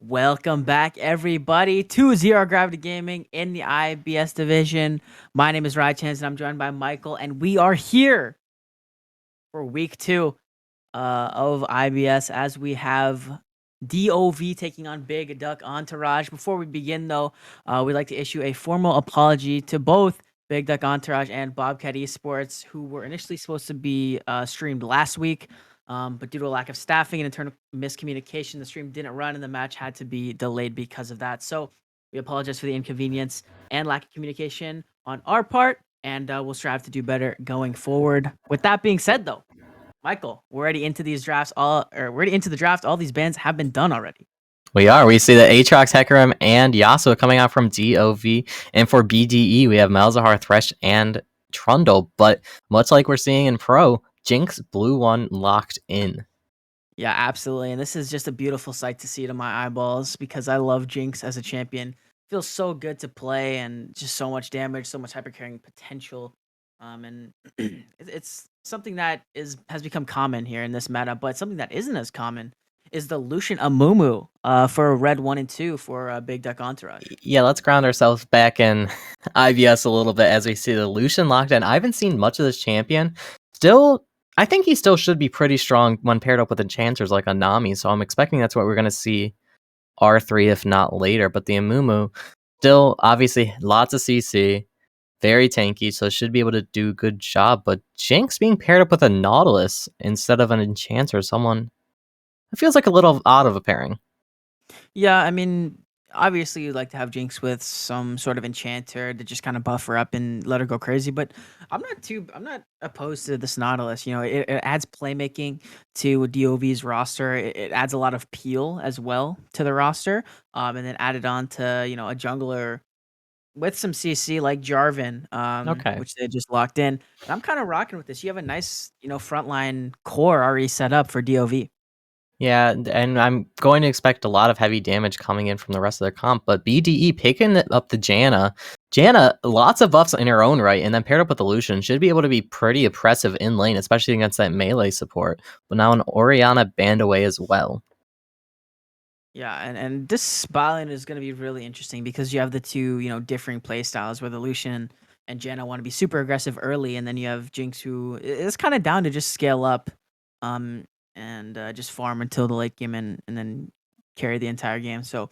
Welcome back, everybody, to Zero Gravity Gaming in the IBS division. My name is Ryan Chance, and I'm joined by Michael, and we are here for week 2 of IBS as we have DoV taking on Big Duck Entourage. Before we begin, though, we'd like to issue a formal apology to both Big Duck Entourage and Bobcat Esports, who were initially supposed to be streamed last week. But due to a lack of staffing and internal miscommunication, the stream didn't run and the match had to be delayed because of that. So we apologize for the inconvenience and lack of communication on our part, and we'll strive to do better going forward. With that being said, though, Michael, we're already into these drafts. We're already into the draft. All these bans have been done already. We are. We see the Aatrox, Hecarim, and Yasuo coming out from DoV. And for BDE, we have Malzahar, Thresh, and Trundle. But much like we're seeing in Pro, Jinx Blue 1 locked in. Yeah, absolutely. And this is just a beautiful sight to see to my eyeballs because I love Jinx as a champion. Feels so good to play and just so much damage, so much hyper carrying potential. And it's something that has become common here in this meta, but something that isn't as common is the Lucian Amumu for Red 1 and 2 for Big Duck Entourage. Yeah, let's ground ourselves back in IBS a little bit as we see the Lucian locked in. I haven't seen much of this champion. I think he still should be pretty strong when paired up with enchanters like a Nami, so I'm expecting that's what we're going to see R3 if not later. But the Amumu, still obviously lots of CC, very tanky, so should be able to do a good job. But Jinx being paired up with a Nautilus instead of an enchanter, it feels like a little odd of a pairing. Yeah, I mean, obviously you'd like to have Jinx with some sort of enchanter to just kind of buff her up and let her go crazy, but I'm not opposed to this Nautilus. You know, it adds playmaking to DoV's roster. It adds a lot of peel as well to the roster. And then added on to, you know, a jungler with some CC like Jarvan, Okay. which they just locked in. And I'm kind of rocking with this. You have a nice, you know, frontline core already set up for DoV. Yeah, and I'm going to expect a lot of heavy damage coming in from the rest of their comp, but BDE picking up the Janna. Janna, lots of buffs in her own right, and then paired up with the Lucian, should be able to be pretty oppressive in lane, especially against that melee support. But now an Orianna banned away as well. Yeah, and this bot lane is going to be really interesting because you have the two, you know, differing play styles where the Lucian and Janna want to be super aggressive early, and then you have Jinx who is kind of down to just scale up, and just farm until the late game and then carry the entire game. So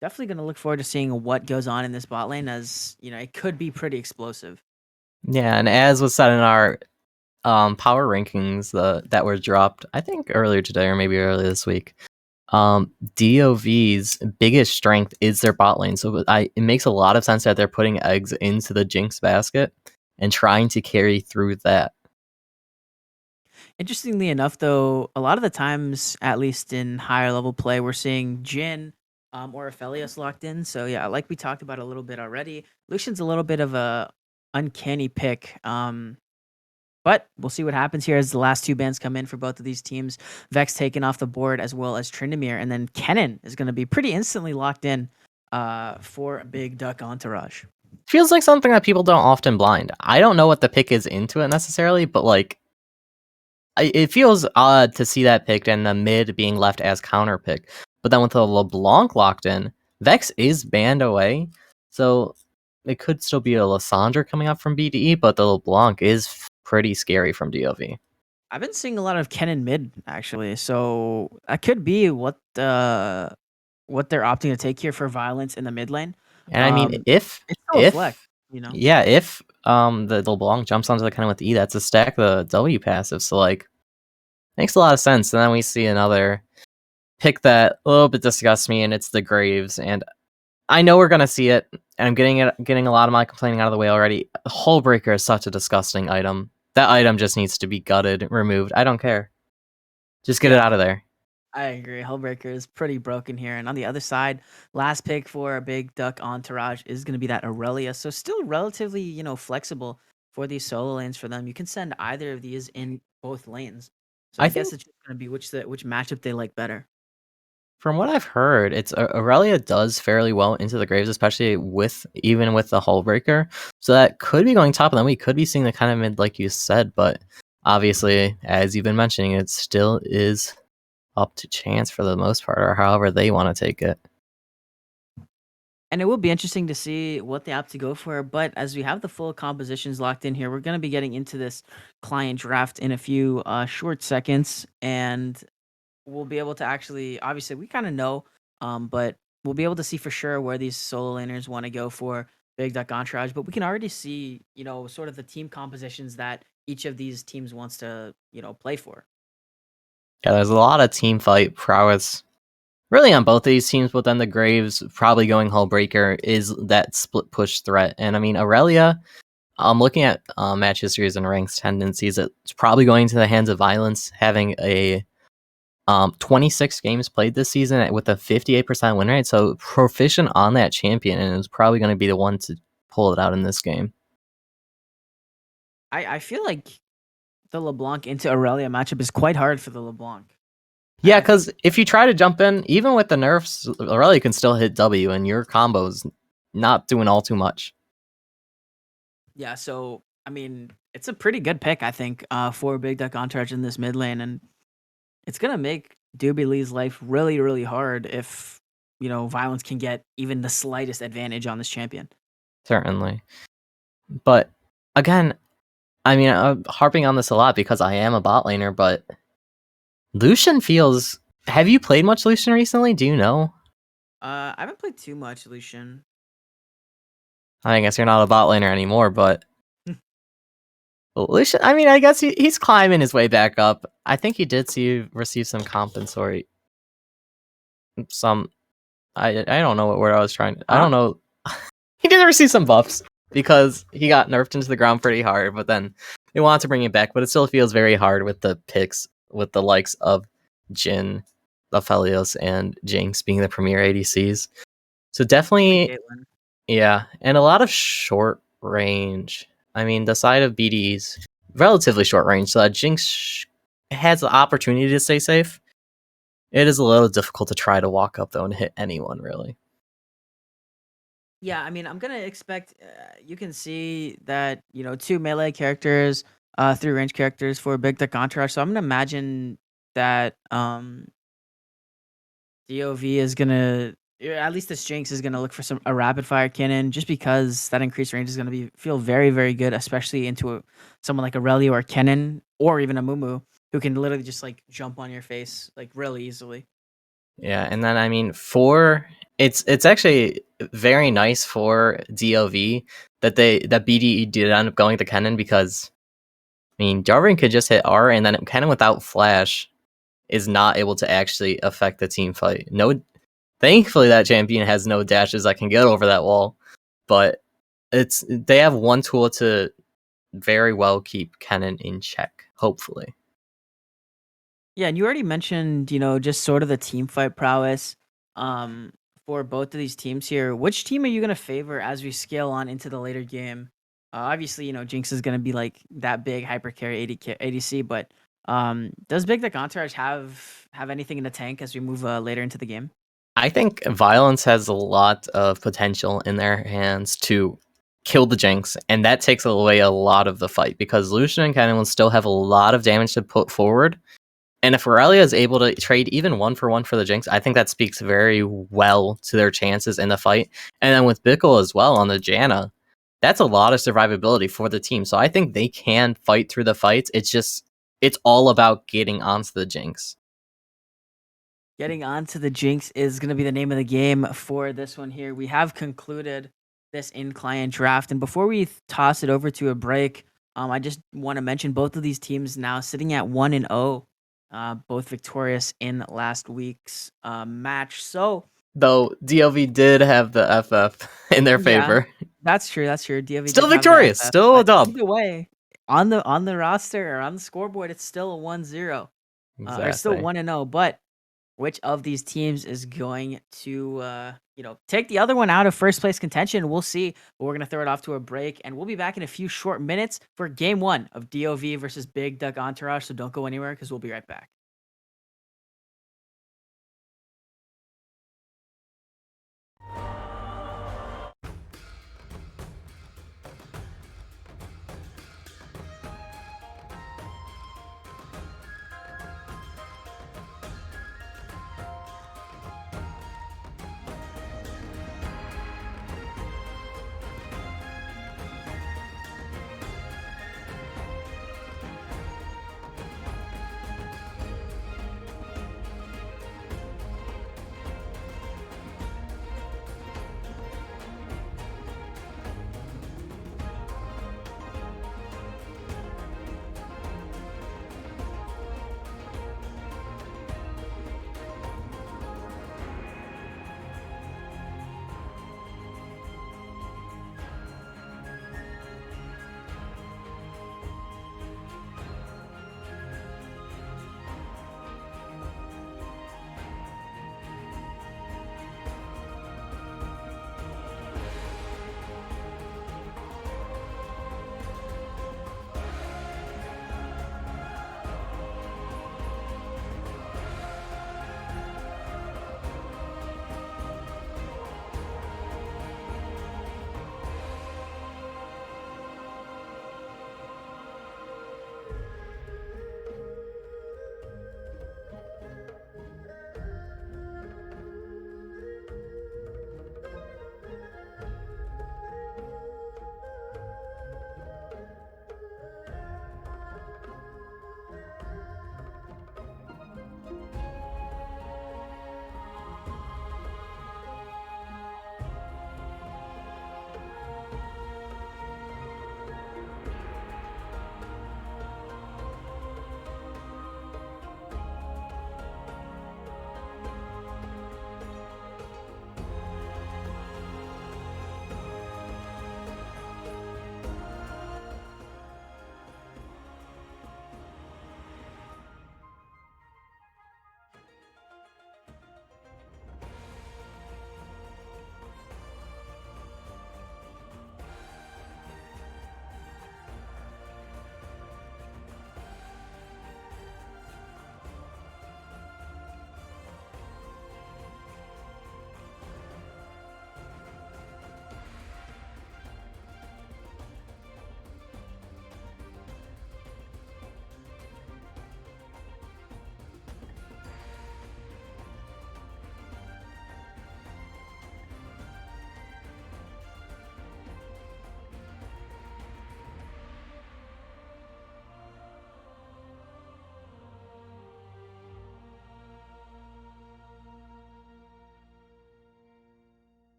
definitely going to look forward to seeing what goes on in this bot lane, as you know, it could be pretty explosive. Yeah, and as was said in our power rankings that were dropped, I think earlier today or maybe earlier this week, DoV's biggest strength is their bot lane. So it makes a lot of sense that they're putting eggs into the Jinx basket and trying to carry through that. Interestingly enough, though, a lot of the times, at least in higher level play, we're seeing Jhin or Aphelios locked in. So yeah, like we talked about a little bit already, Lucian's a little bit of a uncanny pick. But we'll see what happens here as the last two bans come in for both of these teams. Vex taken off the board as well as Tryndamere, and then Kennen is going to be pretty instantly locked in for Big Duck Entourage. Feels like something that people don't often blind. I don't know what the pick is into it necessarily, but like it feels odd to see that picked and the mid being left as counter pick. But then with the LeBlanc locked in, Vex is banned away, so it could still be a Lissandra coming up from BDE, but the LeBlanc is pretty scary from DoV. I've been seeing a lot of Kennen mid actually, so that could be what they're opting to take here for violence in the mid lane. And I mean, It's still a flex, you know. Yeah, if the LeBlanc jumps onto the kind of with E, that's a stack the W passive. So like, makes a lot of sense. And then we see another pick that a little bit disgusts me, and it's the Graves. And I know we're gonna see it, and I'm getting a lot of my complaining out of the way already. Hullbreaker is such a disgusting item. That item just needs to be gutted, removed. I don't care. Just get it out of there. I agree. Hullbreaker is pretty broken here. And on the other side, last pick for a Big Duck Entourage is going to be that Aurelia. So still relatively, you know, flexible for these solo lanes for them. You can send either of these in both lanes. So I guess it's just going to be which matchup they like better. From what I've heard, it's Aurelia does fairly well into the Graves, especially even with the Hullbreaker. So that could be going top, and then we could be seeing the kind of mid like you said. But obviously, as you've been mentioning, it still is up to chance for the most part, or however they want to take it. And it will be interesting to see what they opt to go for. But as we have the full compositions locked in here, we're going to be getting into this client draft in a few short seconds. And we'll be able to actually, obviously, we kind of know, but we'll be able to see for sure where these solo laners want to go for Big Duck Entourage. But we can already see, sort of the team compositions that each of these teams wants to, play for. Yeah, there's a lot of team fight prowess really on both of these teams, but then the Graves probably going Hullbreaker is that split push threat. And I mean, Aurelia, looking at match histories and ranks tendencies, it's probably going to the hands of Violence, having a 26 games played this season with a 58% win rate. So proficient on that champion, and is probably going to be the one to pull it out in this game. I feel like the LeBlanc into Aurelia matchup is quite hard for the LeBlanc. Yeah, because if you try to jump in, even with the nerfs, Aurelia can still hit W, and your combo's not doing all too much. Yeah, so I mean, it's a pretty good pick, I think, for Big Duck Entourage in this mid lane, and it's gonna make Doobie Lee's life really, really hard if Violence can get even the slightest advantage on this champion. Certainly, but again, I mean, I'm harping on this a lot because I am a bot laner, but Lucian feels. Have you played much Lucian recently? Do you know? I haven't played too much Lucian. I guess you're not a bot laner anymore, but Lucian. I mean, I guess he's climbing his way back up. I think he did receive some compensatory. Some. I don't know what word I was trying to. I don't know. He did receive some buffs because he got nerfed into the ground pretty hard, but then they wanted to bring it back. But it still feels very hard with the picks with the likes of Jhin, Aphelios, and Jinx being the premier ADCs. So definitely, yeah, and a lot of short range. I mean, the side of BDE's relatively short range, so that Jinx has the opportunity to stay safe. It is a little difficult to try to walk up though and hit anyone really. Yeah, I mean, I'm gonna expect. You can see that 2 melee characters, 3 range characters for Big Duck Entourage. So I'm gonna imagine that DoV is gonna, at least this Jinx is gonna look for a rapid fire cannon, just because that increased range is gonna feel very, very good, especially into someone like Aurelia or Kennen or even a Mumu, who can literally just like jump on your face like really easily. Yeah, and then I mean it's actually very nice for DoV that BDE did end up going to Kennen, because I mean Jarvan could just hit R, and then Kennen without flash is not able to actually affect the team fight. No, thankfully that champion has no dashes that can get over that wall, but they have one tool to very well keep Kennen in check, hopefully. Yeah, and you already mentioned, just sort of the team fight prowess um, for both of these teams here. Which team are you going to favor as we scale on into the later game? Obviously, Jinx is going to be like that big hyper carry ADC, but does Big Duck Entourage have anything in the tank as we move later into the game? I think Violence has a lot of potential in their hands to kill the Jinx, and that takes away a lot of the fight, because Lucian and Kennen will still have a lot of damage to put forward. And if Aurelia is able to trade even 1-for-1 for the Jinx, I think that speaks very well to their chances in the fight. And then with Bickle as well on the Janna, that's a lot of survivability for the team. So I think they can fight through the fights. It's all about getting onto the Jinx. Getting onto the Jinx is going to be the name of the game for this one here. We have concluded this in-client draft. And before we toss it over to a break, I just want to mention both of these teams now sitting at 1-0. Both victorious in last week's match. So, though DoV did have the FF in their favor. Yeah, that's true. That's true. DoV still victorious, still a dub. Either way, on the roster or on the scoreboard, it's still a 1-0. Or still 1-0. But which of these teams is going to take the other one out of first place contention? We'll see. But we're gonna throw it off to a break, and we'll be back in a few short minutes for game 1 of DoV versus Big Duck Entourage. So don't go anywhere, because we'll be right back.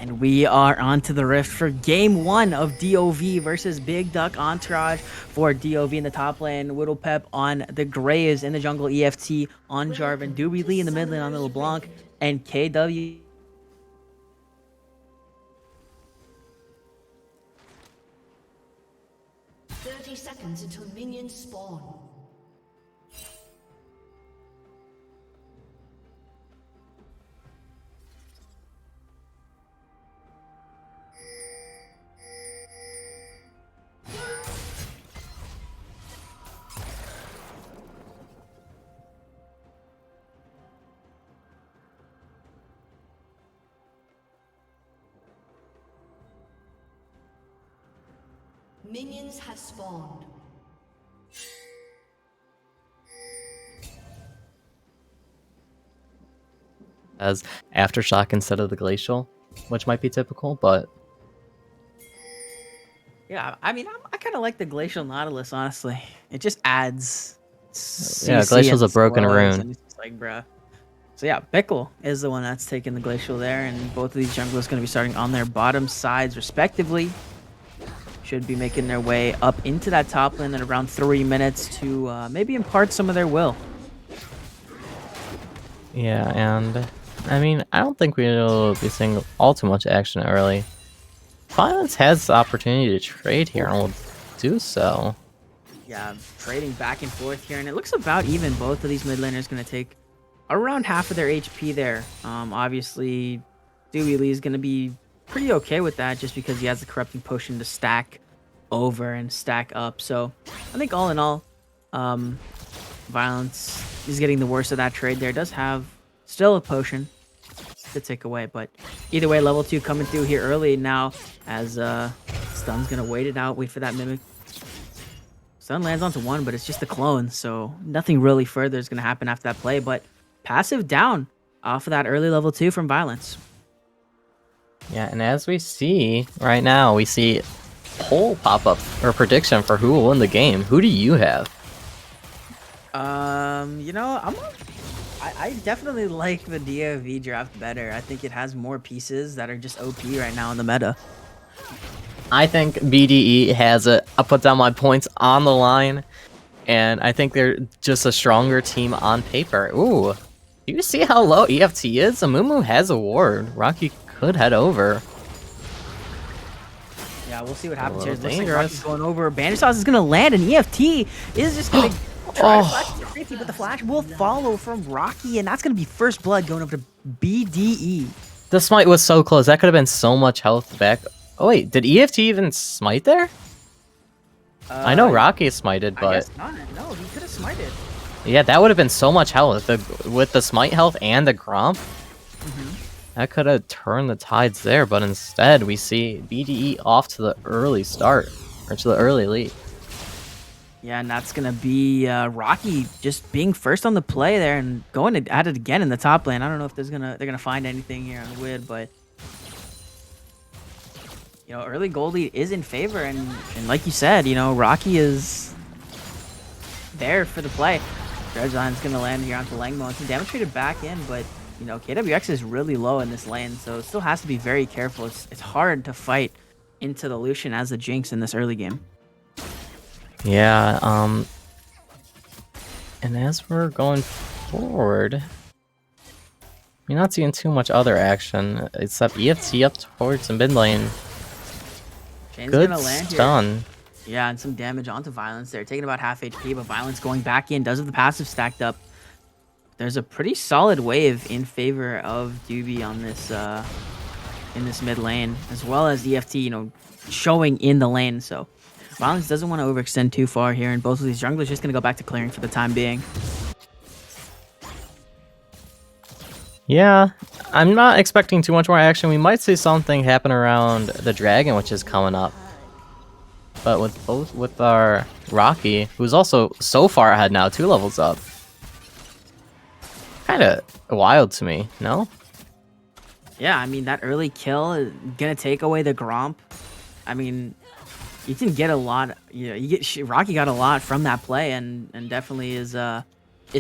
And we are on to the rift for game 1 of DoV versus Big Duck Entourage. For DoV in the top lane, Whittlepep on the Graves in the jungle, EFT on Jarvan, Doobie Lee in the mid lane on the LeBlanc, and KW 30 seconds until minions spawn. Minions have spawned. As Aftershock instead of the Glacial, which might be typical, but yeah, I mean, I kind of like the Glacial Nautilus, honestly. It just adds yeah, CC Glacial's a and broken slows, rune. and it's just like, bruh. So yeah, Pickle is the one that's taking the Glacial there, and both of these junglers going to be starting on their bottom sides respectively. Should be making their way up into that top lane in around 3 minutes to maybe impart some of their will. Yeah, and I mean, I don't think we'll be seeing all too much action early. Violence has the opportunity to trade here, and will do so. Yeah, trading back and forth here, and it looks about even. Both of these mid laners going to take around half of their HP there. Obviously, Dewey Lee is going to be pretty okay with that just because he has the corrupting potion to stack over and stack up. So I think all in all, Violence is getting the worst of that trade there. Does have still a potion to take away, but either way, level 2 coming through here early now as Stun's going to wait it out, wait for that Mimic. Stun lands onto 1, but it's just a clone, so nothing really further is going to happen after that play, but passive down off of that early level 2 from Violence. Yeah, and as we see right now, we see poll pop up or prediction for who will win the game. Who do you have? You know, I definitely like the DoV draft better. I think it has more pieces that are just OP right now in the meta. I think BDE has it. I'll put down my points on the line, and I think they're just a stronger team on paper. Ooh, do you see how low EFT is? Amumu has a ward. Rocky could head over. Yeah, we'll see what happens here. A It little looks like dangerous. Rocky's going over. Bandage Sauce is going to land, and EFT is just going to try to flash to safety, but the flash will follow from Rocky, and that's going to be first blood going over to BDE. The smite was so close. That could have been so much health back. Oh wait, did EFT even smite there? I know Rocky smited, I but guess not. No, he could have smited. yeah, that would have been so much health. With the smite health and the Gromp, that could have turned the tides there, but instead we see BDE off to the early start, or to the early lead. Yeah, and that's going to be Rocky just being first on the play there and going at it again in the top lane. I don't know if they're gonna find anything here on Wid, but you know, early gold lead is in favor, and like you said, you know, Rocky is there for the play. Dredgeon's going to land here onto Langmo and some damage traded back in, but you know, KWX is really low in this lane, so it still has to be very careful. It's hard to fight into the Lucian as the Jinx in this early game. Yeah, and as we're going forward, we're not seeing too much other action, except EFT up towards the mid lane. Shane's Good gonna land stun. here. Yeah, and some damage onto Violence there, taking about half HP, but Violence going back in, does have the passive stacked up. There's a pretty solid wave in favor of Doobie on this in this mid lane, as well as EFT, you know, showing in the lane, so Violence doesn't want to overextend too far here, and both of these junglers just going to go back to clearing for the time being. Yeah, I'm not expecting too much more action. We might see something happen around the dragon, which is coming up. But with our Rocky, who's also so far ahead now, 2 levels up. Kind of wild to me, no? Yeah, I mean, that early kill is going to take away the Gromp. I mean, you can get a lot, you know, Rocky got a lot from that play, and definitely is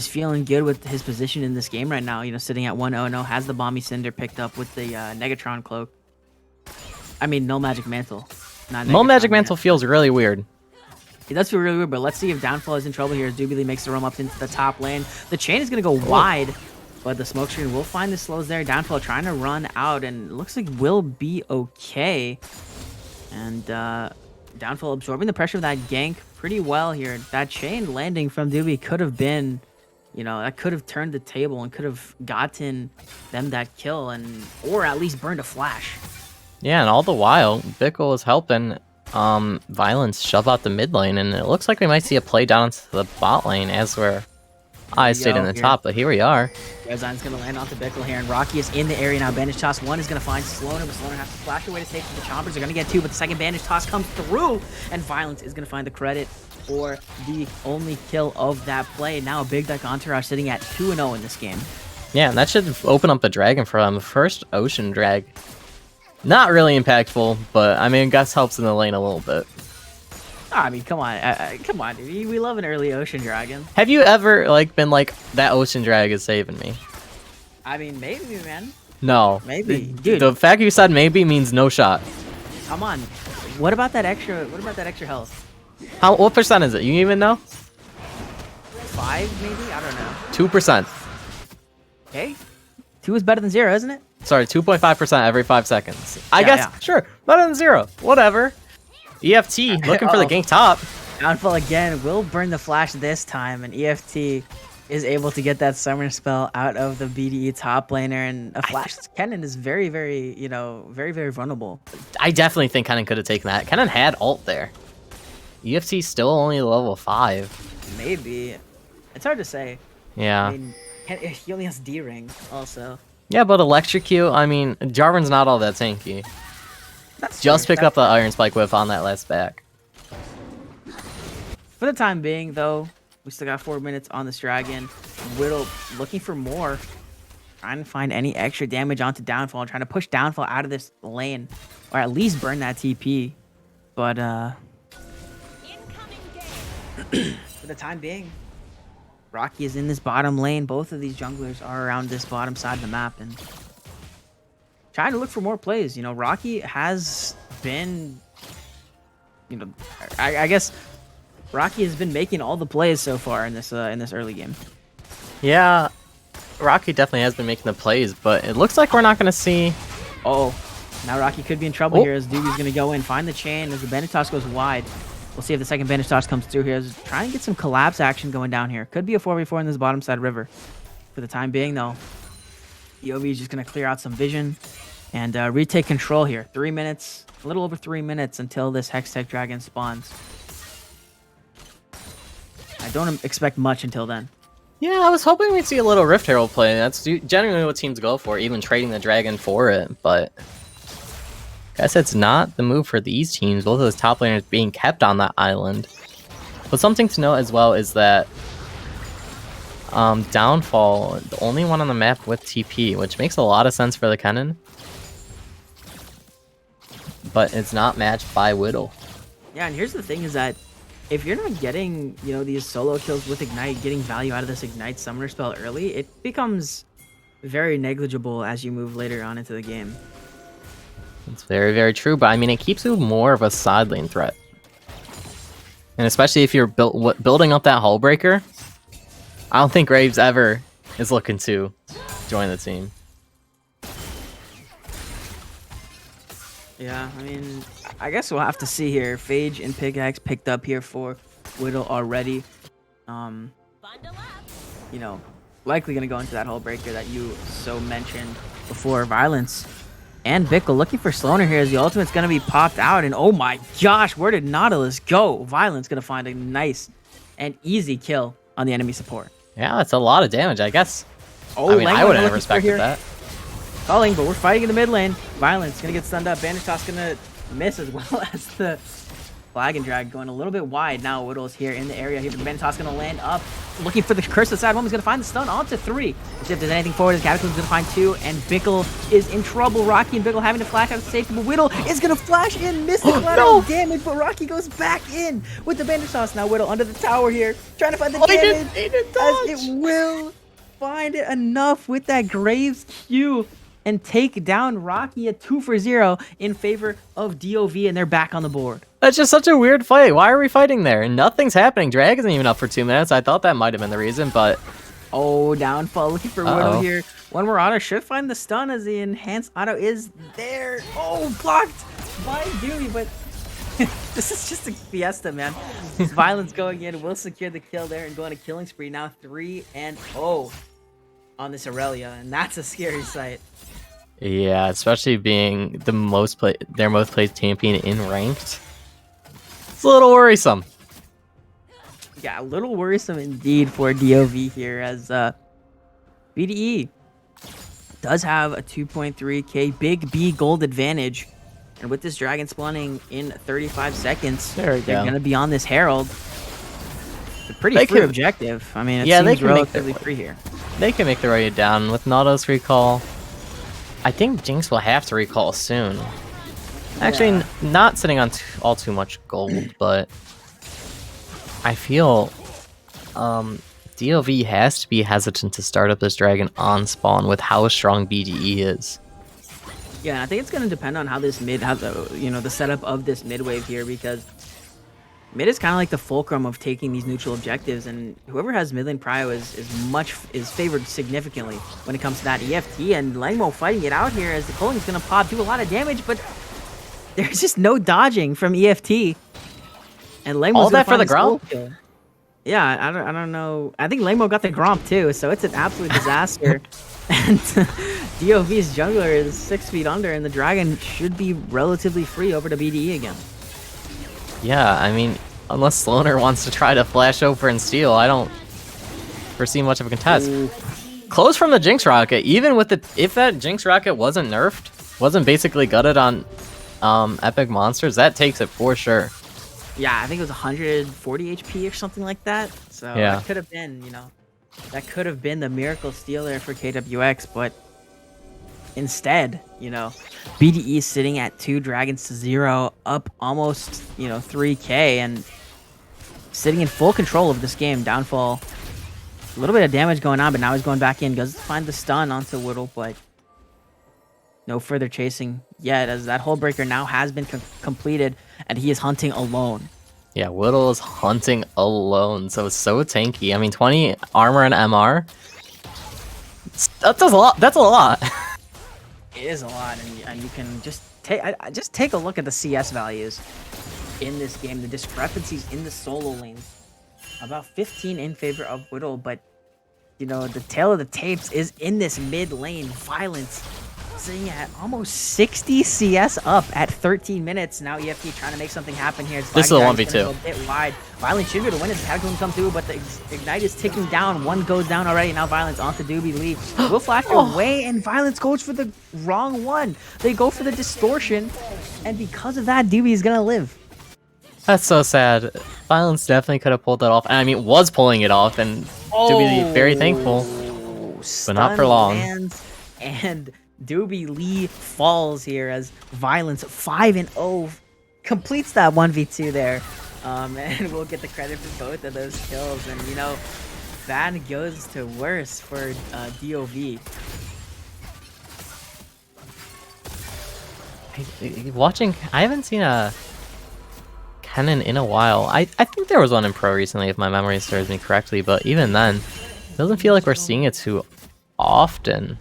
feeling good with his position in this game right now. You know, sitting at 1-0-0, has the Bomby Cinder picked up with the Negatron cloak. I mean, no magic mantle. Not No negative magic time mantle yet. feels really weird. It does feel really weird, but let's see if Downfall is in trouble here as Doobie makes the roam up into the top lane. The chain is going to go wide, but the smoke screen will find the slows there. Downfall trying to run out, and it looks like will be okay. And Downfall absorbing the pressure of that gank pretty well here. That chain landing from Doobie could have been, you know, that could have turned the table and could have gotten them that kill, and or at least burned a flash. Yeah, and all the while, Bickle is helping Violence shove out the mid lane, and it looks like we might see a play down into the bot lane as we're stayed in the top, but here we are. Rezon's going to land onto Bickle here, and Rocky is in the area now. Bandage Toss 1 is going to find Sloaner, but Sloaner has to flash away to safety. The Chompers are going to get 2, but the second Bandage Toss comes through, and Violence is going to find the credit for the only kill of that play. Now a Big Deck Entourage sitting at 2-0 in this game. Yeah, and that should open up the dragon for them. First Ocean Drag. Not really impactful, but I mean, Gus helps in the lane a little bit. I mean, come on, dude. We love an early Ocean Dragon. Have you ever been like, that Ocean Drag is saving me? I mean, maybe, man. No. Maybe, dude. The fact you said maybe means no shot. Come on. What about that extra health? What percent is it? You even know? 5, maybe? I don't know. 2%. Okay. 2 is better than 0, isn't it? Sorry, 2.5% every 5 seconds. I Yeah, guess, yeah. sure, better than 0. Whatever. EFT, looking for the gank top. Downfall again will burn the flash this time, and EFT is able to get that summoner spell out of the BDE top laner, and a flash Kennen is very, very, you know, very, very vulnerable. I definitely think Kennen could have taken that. Kennen had ult there. EFT's still only level 5. Maybe. It's hard to say. Yeah. I mean, he only has D-ring also. Yeah, but Electrocute, I mean, Jarvan's not all that tanky. That's Just fair. picked up the Iron Spike Whiff on that last back. For the time being, though, we still got 4 minutes on this dragon. Whittle looking for more. Trying to find any extra damage onto Downfall. Trying to push Downfall out of this lane. Or at least burn that TP. But, for the time being, Rocky is in this bottom lane. Both of these junglers are around this bottom side of the map. And trying to look for more plays. You know, Rocky has been, you know, I guess Rocky has been making all the plays so far in this early game. Yeah, Rocky definitely has been making the plays, but it looks like we're not going to see... Oh, now Rocky could be in trouble here as Doobie's going to go in, find the chain as the bandage toss goes wide. We'll see if the second bandage toss comes through here. Trying to get some collapse action going down here. Could be a 4v4 in this bottom side river. For the time being, though, DoV is just going to clear out some vision and retake control here. 3 minutes, a little over 3 minutes until this Hextech Dragon spawns. I don't expect much until then. Yeah, I was hoping we'd see a little Rift Herald play. That's generally what teams go for, even trading the dragon for it, but... I guess it's not the move for these teams. Both of those top laners being kept on that island. But something to note as well is that Downfall, the only one on the map with TP, which makes a lot of sense for the Kennen. But it's not matched by Whittle. Yeah, and here's the thing is that if you're not getting, you know, these solo kills with Ignite, getting value out of this Ignite summoner spell early, it becomes very negligible as you move later on into the game. It's very, very true, but I mean, it keeps you more of a side lane threat. And especially if you're building up that hull breaker, I don't think Graves ever is looking to join the team. Yeah, I mean, I guess we'll have to see here. Phage and Pickaxe picked up here for Whittle already. You know, likely going to go into that hull breaker that you so mentioned before. Violence and Bickle looking for Sloaner here as the ultimate's going to be popped out. And oh my gosh, where did Nautilus go? Violence going to find a nice and easy kill on the enemy support. Yeah, that's a lot of damage, I guess. Oh, I mean, I wouldn't have looking for respected here. that. Calling, but we're fighting in the mid lane. Violence going to get stunned up. Bandage Toss going to miss as well as the Flag and Drag going a little bit wide. Now Whittle's here in the area here. The Bandage Toss going to land up. Looking for the curse of the side. Woman's going to find the stun onto 3. Let's see if there's anything forward. The Cataclysm's going to find 2. And Bickle is in trouble. Rocky and Bickle having to flash out of safety. But Whittle is going to flash in. Miss the collateral damage. But Rocky goes back in with the Bandage Toss. Now Whittle under the tower here. Trying to find the damage. He did as it will find it enough with that Graves Q. and take down Rocky at 2-0 in favor of DoV, and they're back on the board. That's just such a weird fight. Why are we fighting there? Nothing's happening. Drag isn't even up for 2 minutes. I thought that might have been the reason, but... Oh, downfall. Looking for Widow here. One more auto. Should find the stun as the enhanced auto is there. Oh, blocked by Dewey, but this is just a fiesta, man. Violence going in. Will secure the kill there and go on a killing spree. Now 3-0 on this Aurelia, and that's a scary sight. Yeah, especially being their most played champion in ranked. It's a little worrisome. Yeah, a little worrisome indeed for DoV here, as BDE does have a 2.3k big B gold advantage. And with this dragon spawning in 35 seconds, they're going to be on this Herald. It's a pretty free objective. I mean, it seems relatively free here. They can make their way down with Nautilus recall. I think Jinx will have to recall soon. Actually, not sitting on all too much gold, but I feel DoV has to be hesitant to start up this dragon on spawn with how strong BDE is. Yeah, I think it's going to depend on how this the setup of this mid wave here, because mid is kind of like the fulcrum of taking these neutral objectives, and whoever has mid lane prio is favored significantly when it comes to that. EFT and Langmo fighting it out here as the Culling is going to pop, do a lot of damage, but there's just no dodging from EFT. And Langmo's all that for the Gromp? Yeah, I don't know. I think Langmo got the Gromp too, so it's an absolute disaster. And DoV's jungler is 6 feet under, and the dragon should be relatively free over to BDE again. Yeah, I mean, unless Sloaner wants to try to flash over and steal, I don't foresee much of a contest. Ooh. Close from the Jinx Rocket, even with if that Jinx Rocket wasn't nerfed, wasn't basically gutted on epic monsters, that takes it for sure. Yeah, I think it was 140 HP or something like that. So yeah. That could have been, that could have been the miracle steal there for KWX, but instead, BDE sitting at 2 dragons to 0, up almost, 3k, and sitting in full control of this game. Downfall, a little bit of damage going on, but now he's going back in, goes to find the stun onto Whittle, but no further chasing yet, as that Hull Breaker now has been completed, and he is hunting alone. Yeah, Whittle is hunting alone, so it's so tanky. I mean, 20 armor and MR. That's a lot. That's a lot. It is a lot, and you can just take a look at the CS values in this game. The discrepancies in the solo lanes, about 15 in favor of Whittle, but the tail of the tapes is in this mid lane. Violence sitting at almost 60 CS up at 13 minutes. Now EFT trying to make something happen here. This is a 1v2. A bit wide. Violence should be able to win as the Cataclysm come through, but the Ignite is ticking down. One goes down already. Now Violence onto Doobie Lee. Will flash away, and Violence goes for the wrong one. They go for the distortion, and because of that, Doobie is going to live. That's so sad. Violence definitely could have pulled that off. I mean, was pulling it off, and Doobie Lee very thankful, but not for long. And Doobie Lee falls here as Violence 5-0 completes that 1v2 there. And we'll get the credit for both of those kills. And, that goes to worse for DoV. Watching, I haven't seen a Kennen in a while. I think there was one in Pro recently, if my memory serves me correctly, but even then, it doesn't feel like we're seeing it too often.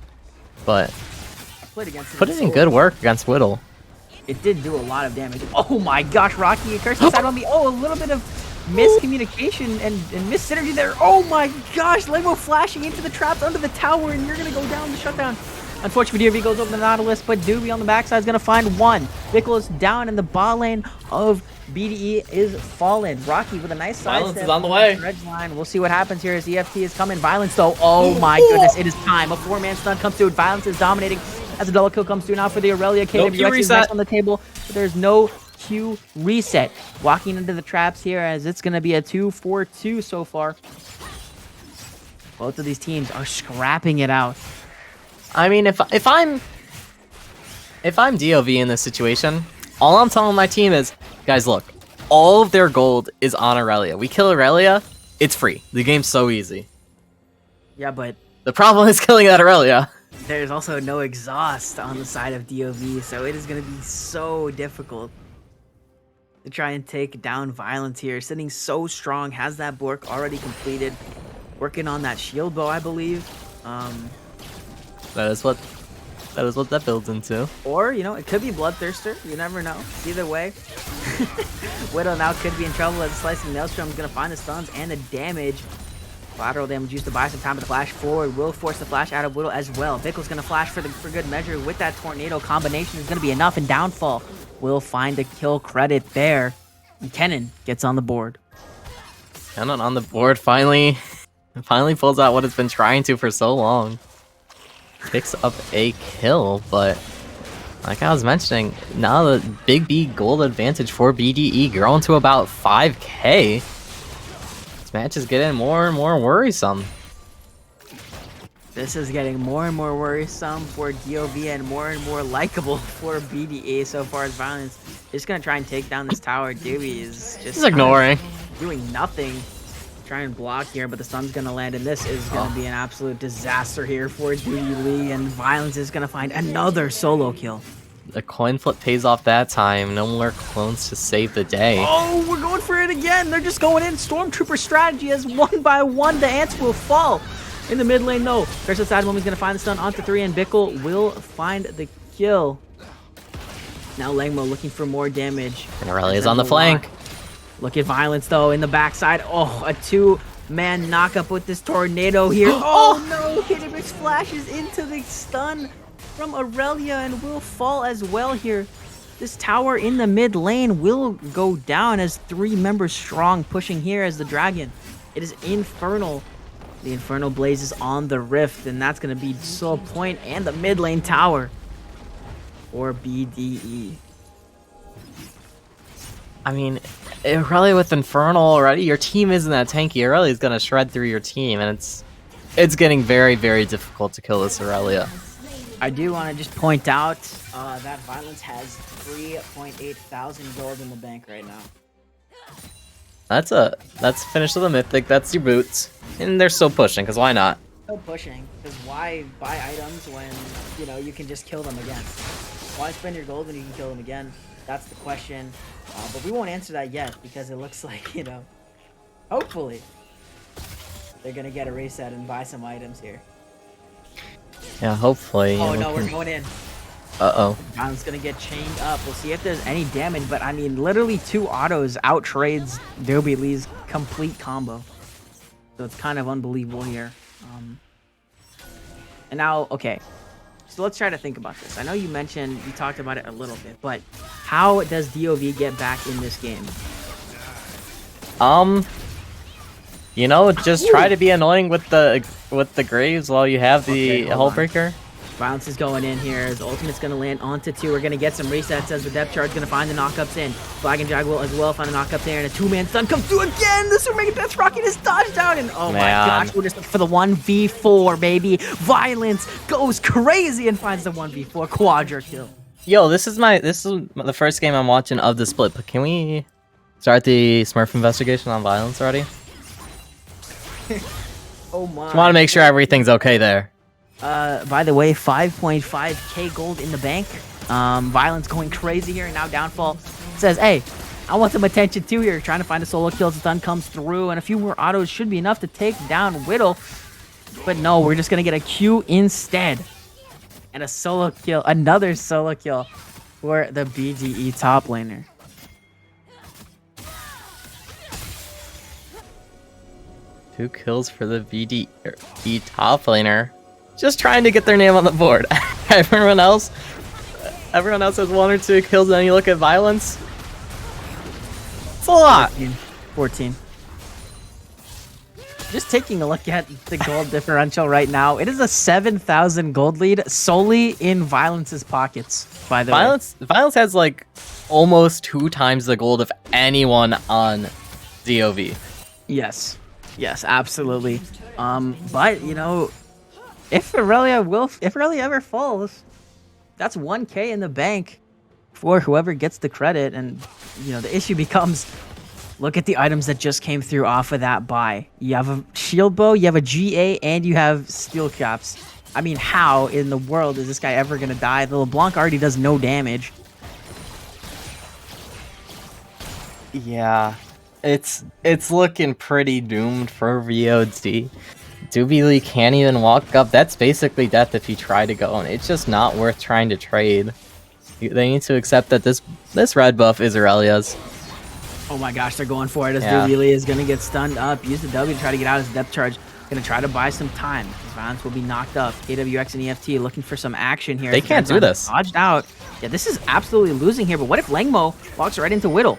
But put it in good work against Whittle. It did do a lot of damage. Oh my gosh, Rocky, curse side on me. Oh, a little bit of miscommunication and mis-synergy there. Oh my gosh, Lego flashing into the traps under the tower, and you're going to go down the shutdown. Unfortunately, DoV goes over the Nautilus, but Doobie on the backside is going to find one. Bickle is down, and the bot lane of BDE is fallen. Rocky with a nice side Violence step is on the way. Red line. We'll see what happens here as EFT is coming. Violence, though. Oh my goodness, it is time. A 4-man stun comes through. Violence is dominating as a double kill comes through now for the Aurelia. KWX is next on the table, but there's no Q reset. Walking into the traps here as it's going to be a 2-4-2 so far. Both of these teams are scrapping it out. I mean, if I'm DoV in this situation, all I'm telling my team is, guys, look, all of their gold is on Aurelia. We kill Aurelia, it's free. The game's so easy. Yeah, but the problem is killing that Aurelia. There's also no exhaust on the side of DoV, so it is going to be so difficult to try and take down Violence here. Sitting so strong, has that Bork already completed. Working on that shield bow, I believe. That is what that builds into. Or, you know, it could be Bloodthirster. You never know. Either way. Widow now could be in trouble as Slicing Maelstrom is going to find the stuns and the damage. Collateral damage used to buy some time, but the flash forward will force the flash out of Widow as well. Bickle's going to flash for good measure with that tornado combination is going to be enough, and Downfall will find a kill credit there. And Kennen gets on the board. Kennen on the board finally pulls out what it's been trying to for so long. Picks up a kill, but like I was mentioning, now the big B gold advantage for BDE growing to about 5k. This match is getting more and more worrisome. This is getting more and more worrisome for DoV and more likable for BDE so far as Violence. Just gonna try and take down this tower. Dewey is just ignoring. Doing nothing. Try and block here, but the sun's gonna land, and this is gonna be an absolute disaster here for Dewey Lee, and Violence is gonna find another solo kill. The coin flip pays off that time. No more clones to save the day. Oh, we're going for it again. They're just going in. Stormtrooper strategy as one by one the ants will fall. In the mid lane, no. Crystal Side Woman's going to find the stun onto 3, and Bickle will find the kill. Now Langmo looking for more damage. And Aurelia's on the flank. Look at Violence, though, in the backside. Oh, a 2-man knockup with this tornado here. Oh, no. Hitterix flashes into the stun from Aurelia and will fall as well here. This tower in the mid lane will go down as 3 members strong, pushing here as the dragon. It is Infernal. The Infernal Blaze is on the Rift, and that's going to be Soul Point and the mid lane tower for BDE. I mean, Aurelia with Infernal already, your team isn't that tanky. Aurelia's going to shred through your team, and it's getting very, very difficult to kill this Aurelia. I do want to just point out that Violence has 3.8 thousand gold in the bank right now. That's finish of the Mythic, that's your boots. And they're still pushing, because why not? Still pushing, because why buy items when, you know, you can just kill them again? Why spend your gold when you can kill them again? That's the question. But we won't answer that yet, because it looks like, you know, hopefully they're going to get a reset and buy some items here. Yeah, hopefully. Oh no, we're going in. Uh-oh. Violence gonna get chained up. We'll see if there's any damage, but I mean, literally 2 autos outtrades Dobie Lee's complete combo. So it's kind of unbelievable here. And now, okay. So let's try to think about this. I know you talked about it a little bit, but how does DoV get back in this game? You know, just try to be annoying with the Graves while you have the Hullbreaker. Violence is going in here. His ultimate's going to land onto 2. We're going to get some resets as the depth charge is going to find the knockups in. Flag and Jag will as well find the knockup there, and a 2-man stun comes through again. The Super Mega Death Rocket is dodged out, and oh my gosh, we're just for the 1v4, baby. Violence goes crazy and finds the 1v4 quadra kill. Yo, this is the first game I'm watching of the split, but can we start the Smurf investigation on Violence already? Oh my. Just want to make sure everything's okay there. By the way, 5.5k gold in the bank. Violence going crazy here, and now Downfall says, hey, I want some attention too here. Trying to find a solo kill as the stun comes through, and a few more autos should be enough to take down Whittle. But no, we're just going to get a Q instead. And a solo kill, another solo kill for the BDE top laner. Two kills for the BDE top laner. Just trying to get their name on the board. Everyone else has 1 or 2 kills, and then you look at Violence. It's a lot. 14. Just taking a look at the gold differential right now. It is a 7,000 gold lead solely in Violence's pockets, by the way. Violence has like almost 2 times the gold of anyone on DoV. Yes. Yes, absolutely. But, you know, if Aurelia ever falls, that's 1k in the bank for whoever gets the credit. And, you know, the issue becomes, look at the items that just came through off of that buy. You have a shield bow, you have a GA, and you have steel caps. I mean, how in the world is this guy ever gonna die? The LeBlanc already does no damage. Yeah, it's looking pretty doomed for VOD. Doobie can't even walk up. That's basically death if you try to go, and it's just not worth trying to trade. They need to accept that this red buff is Aurelia's. Oh my gosh, they're going for it as Yeah. Doobie is gonna get stunned up. Use the W to try to get out of his depth charge. Gonna try to buy some time. Violence will be knocked up. KWX and EFT looking for some action here. They can't do this. Dodged out. Yeah, this is absolutely losing here, but what if Langmo walks right into Whittle?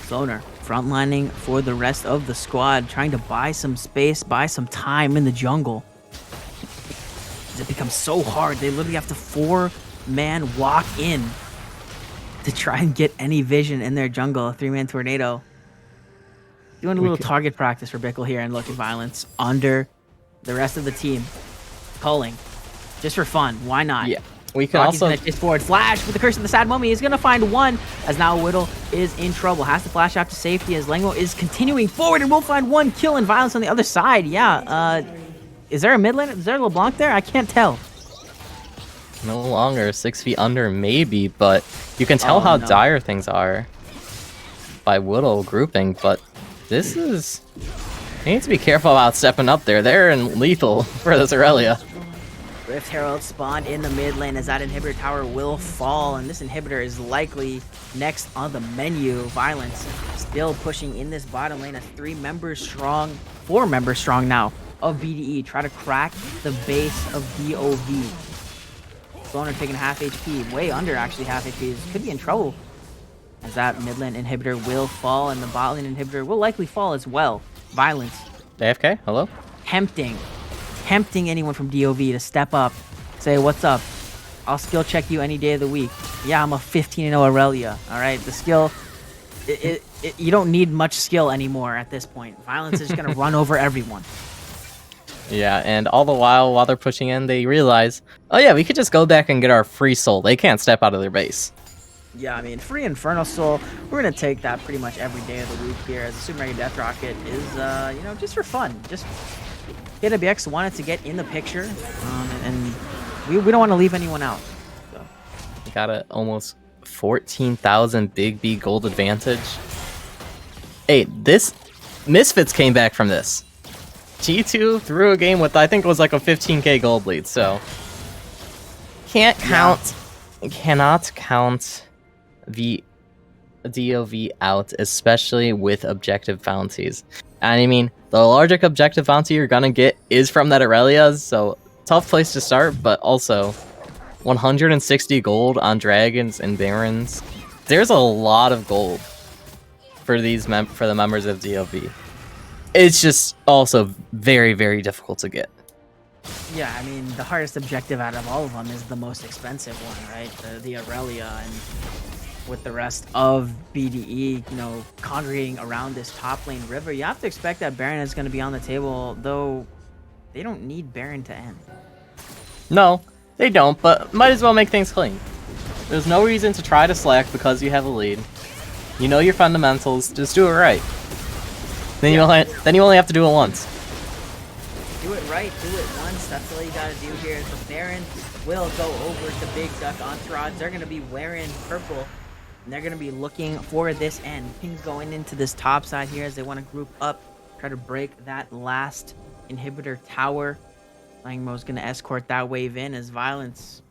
Sloner frontlining for the rest of the squad, trying to buy some space, buy some time in the jungle. It becomes so hard. They literally have to 4-man walk in to try and get any vision in their jungle. A 3-man tornado. Doing a little target practice for Bickle here, and look at Violence under the rest of the team. Culling. Just for fun. Why not? Yeah. We can Rocky's also gonna chase forward. Flash with the Curse of the Sad Mummy is gonna find one, as now Whittle is in trouble. Has to flash out to safety as Langmo is continuing forward and will find one kill and Violence on the other side. Yeah, is there a mid lane? Is there a LeBlanc there? I can't tell. no longer 6 feet under, maybe, but you can tell how no. dire things are by Whittle grouping. But this is, you need to be careful about stepping up there. They're in lethal for this Aurelia. Rift Herald spawned in the mid lane as that inhibitor tower will fall, and this inhibitor is likely next on the menu. Violence still pushing in this bottom lane as 4 members strong now of BDE. Try to crack the base of DoV. Sloner taking half HP, way under actually half HP. Could be in trouble as that mid lane inhibitor will fall, and the bot lane inhibitor will likely fall as well. Violence AFK, hello? tempting anyone from DoV to step up, say, what's up? I'll skill check you any day of the week. Yeah, I'm a 15-0 Aurelia, all right? The skill, you don't need much skill anymore at this point. Violence is going to run over everyone. Yeah, and all the while they're pushing in, they realize, oh yeah, we could just go back and get our free soul. They can't step out of their base. Yeah, I mean, free Infernal Soul, we're going to take that pretty much every day of the week here, as the Super Mega Death Rocket is, you know, just for fun. Just KWX wanted to get in the picture, and we don't want to leave anyone out. So. We got a almost 14,000 Big B gold advantage. Hey, this Misfits came back from this. G2 threw a game with, I think it was like a 15k gold lead, so cannot count the DoV out, especially with objective bounties. And I mean, the larger objective bounty you're gonna get is from that Aurelia, so tough place to start, but also 160 gold on dragons and barons. There's a lot of gold for these for the members of DoV. It's just also very, very difficult to get. Yeah, I mean, the hardest objective out of all of them is the most expensive one, right? The Aurelia, and with the rest of BDE, you know, congregating around this top lane river, you have to expect that Baron is going to be on the table, though they don't need Baron to end. No, they don't, but might as well make things clean. There's no reason to try to slack because you have a lead. You know your fundamentals, just do it right. Then you only have to do it once. Do it right, do it once. That's all you gotta do here. The Baron will go over to Big Duck Entourage. They're gonna be wearing purple, and they're gonna be looking for this end. Ping's going into this top side here as they want to group up, try to break that last inhibitor tower. Langmo's gonna escort that wave in as Violence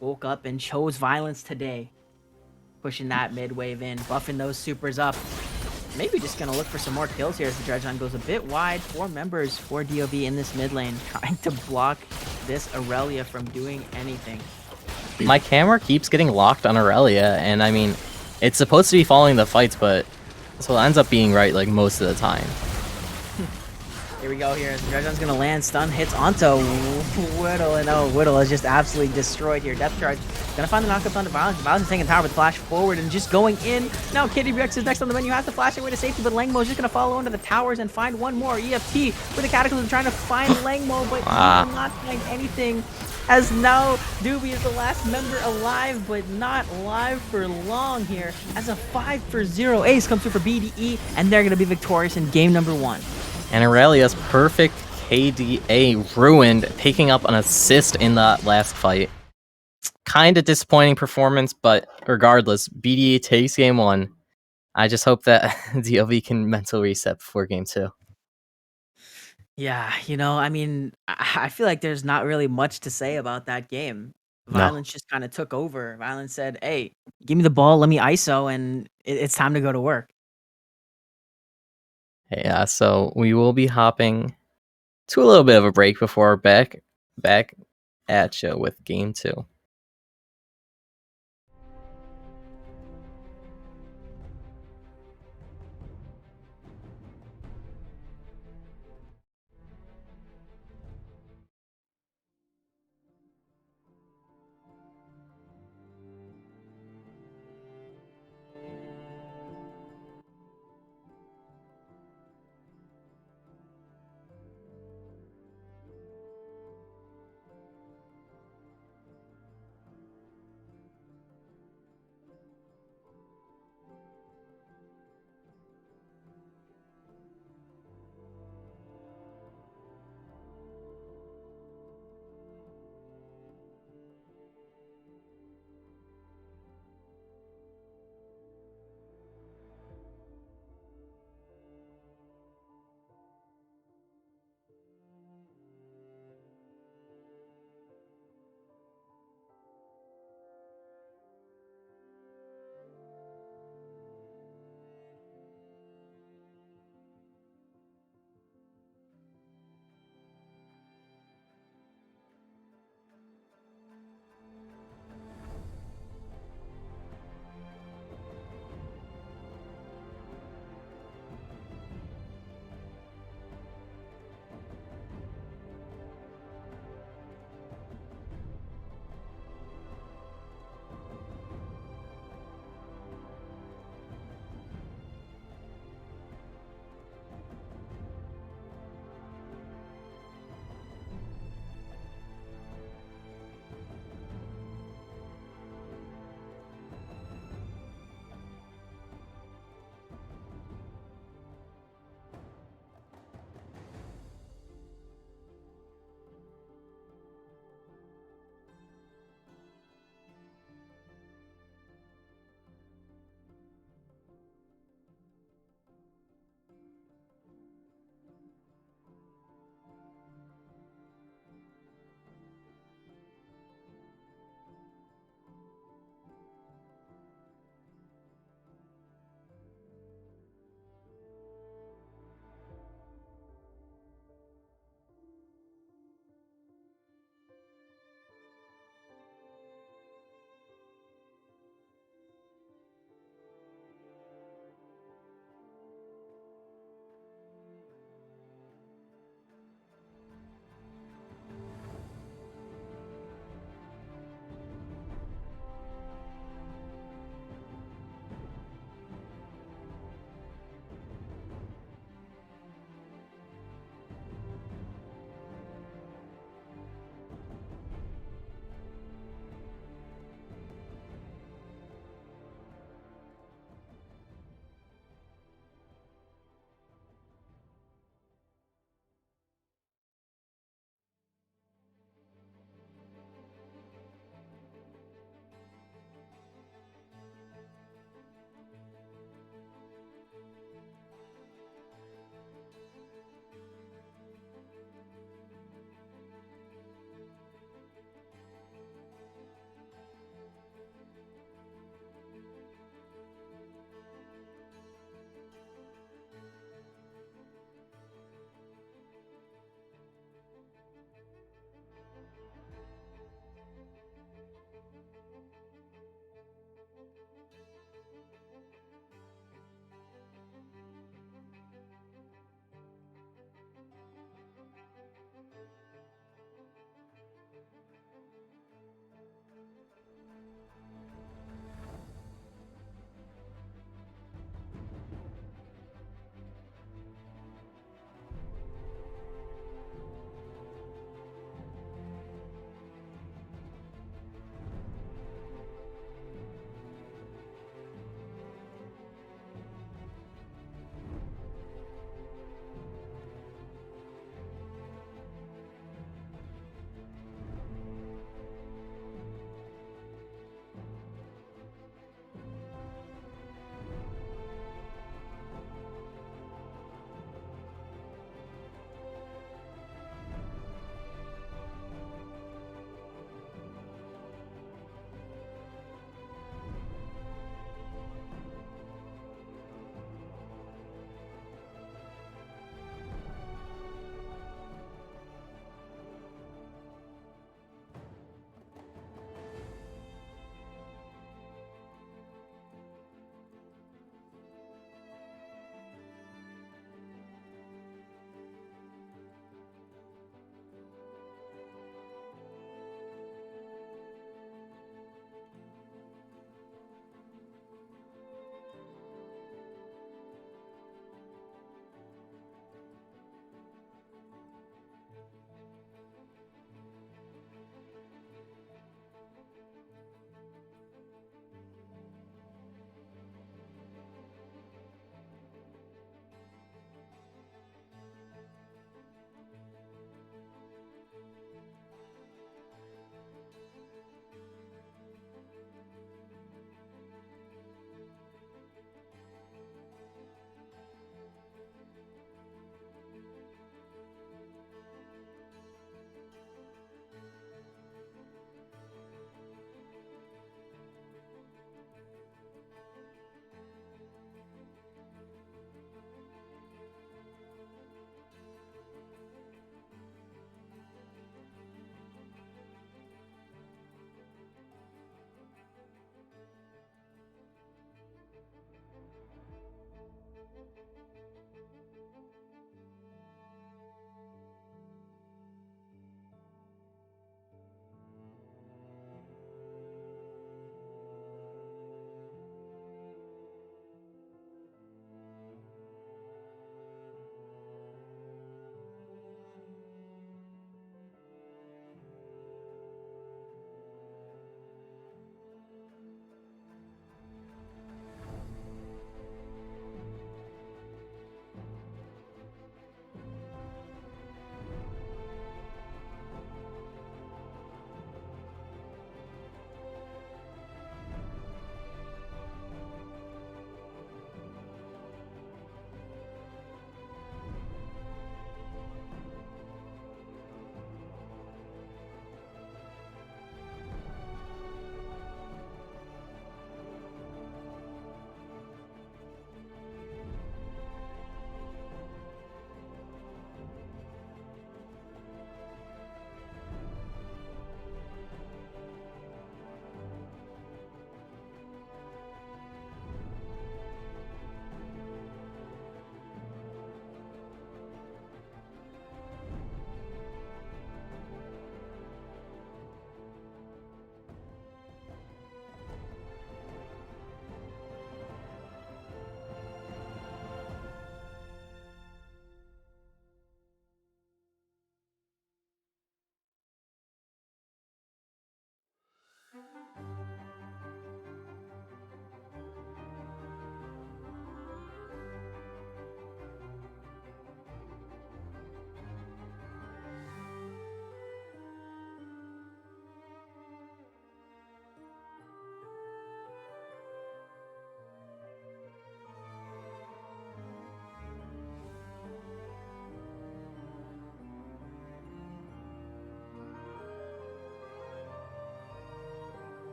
woke up and chose Violence today. Pushing that mid wave in, buffing those supers up. Maybe just going to look for some more kills here as the Dredge goes a bit wide. 4 members for DoV in this mid lane, trying to block this Aurelia from doing anything. My camera keeps getting locked on Aurelia, and I mean, it's supposed to be following the fights, but so it ends up being right like most of the time. Here we go here as the Dredge going to land stun hits onto Whittle, and oh, Whittle is just absolutely destroyed here. Depth charge. Gonna find the knockup onto Violence. Violence is taking tower with flash forward and just going in. Now KWX is next on the menu. Has to flash away to safety, but Langmo is just gonna follow into the towers and find one more. EFT with the Cataclysm trying to find Langmo, but he will not find anything. As now Doobie is the last member alive, but not alive for long here. As a 5-for-0 ace comes through for BDE, and they're gonna be victorious in game number 1. And Aurelia's perfect KDA ruined, picking up an assist in that last fight. Kind of disappointing performance, but regardless, BDE takes game 1. I just hope that DoV can mental reset before game 2. Yeah, I mean, I feel like there's not really much to say about that game. No. Violence just kind of took over. Violence said, "Hey, give me the ball, let me ISO, and it's time to go to work." Yeah, so we will be hopping to a little bit of a break before back at you with game 2.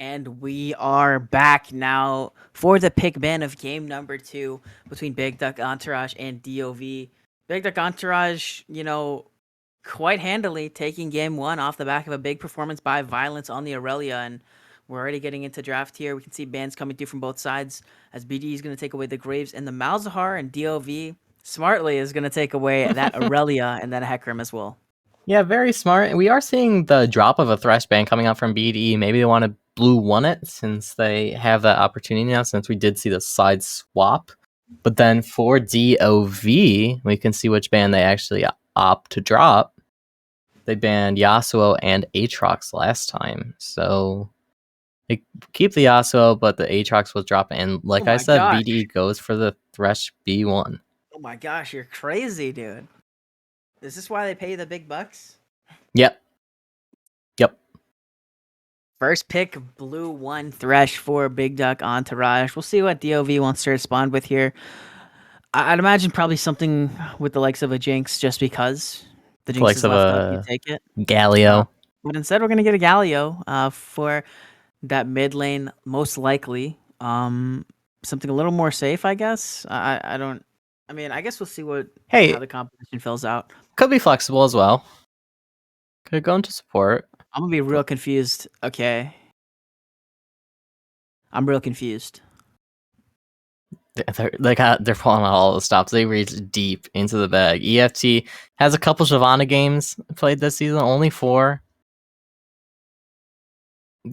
And we are back now for the pick ban of game number 2 between Big Duck Entourage and DoV. Big Duck Entourage, quite handily taking game 1 off the back of a big performance by Violence on the Aurelia. And we're already getting into draft here. We can see bans coming through from both sides as BDE is going to take away the Graves and the Malzahar, and DoV smartly is going to take away that Aurelia and that Hecarim as well. Yeah, very smart. We are seeing the drop of a Thresh ban coming out from BDE. Maybe they want to blue one it since they have that opportunity now, since we did see the side swap. But then for DoV, we can see which ban they actually opt to drop. They banned Yasuo and Aatrox last time. So they keep the Yasuo, but the Aatrox was dropped. And like I said, gosh. BDE goes for the Thresh B1. Oh my gosh, you're crazy, dude. Is this why they pay you the big bucks? Yep. First pick, blue 1 Thresh for Big Duck Entourage. We'll see what DoV wants to respond with here. I'd imagine probably something with the likes of a Jinx, just because the Jinx Likes is of left up, you a take it. Galio. But instead, we're going to get a Galio for that mid lane, most likely. Something a little more safe, I guess. I guess we'll see how the competition fills out. Could be flexible as well. Could go into support. I'm gonna be real confused. Okay. I'm real confused. They're pulling out all the stops. They reached deep into the bag. EFT has a couple Shyvana games played this season, only 4.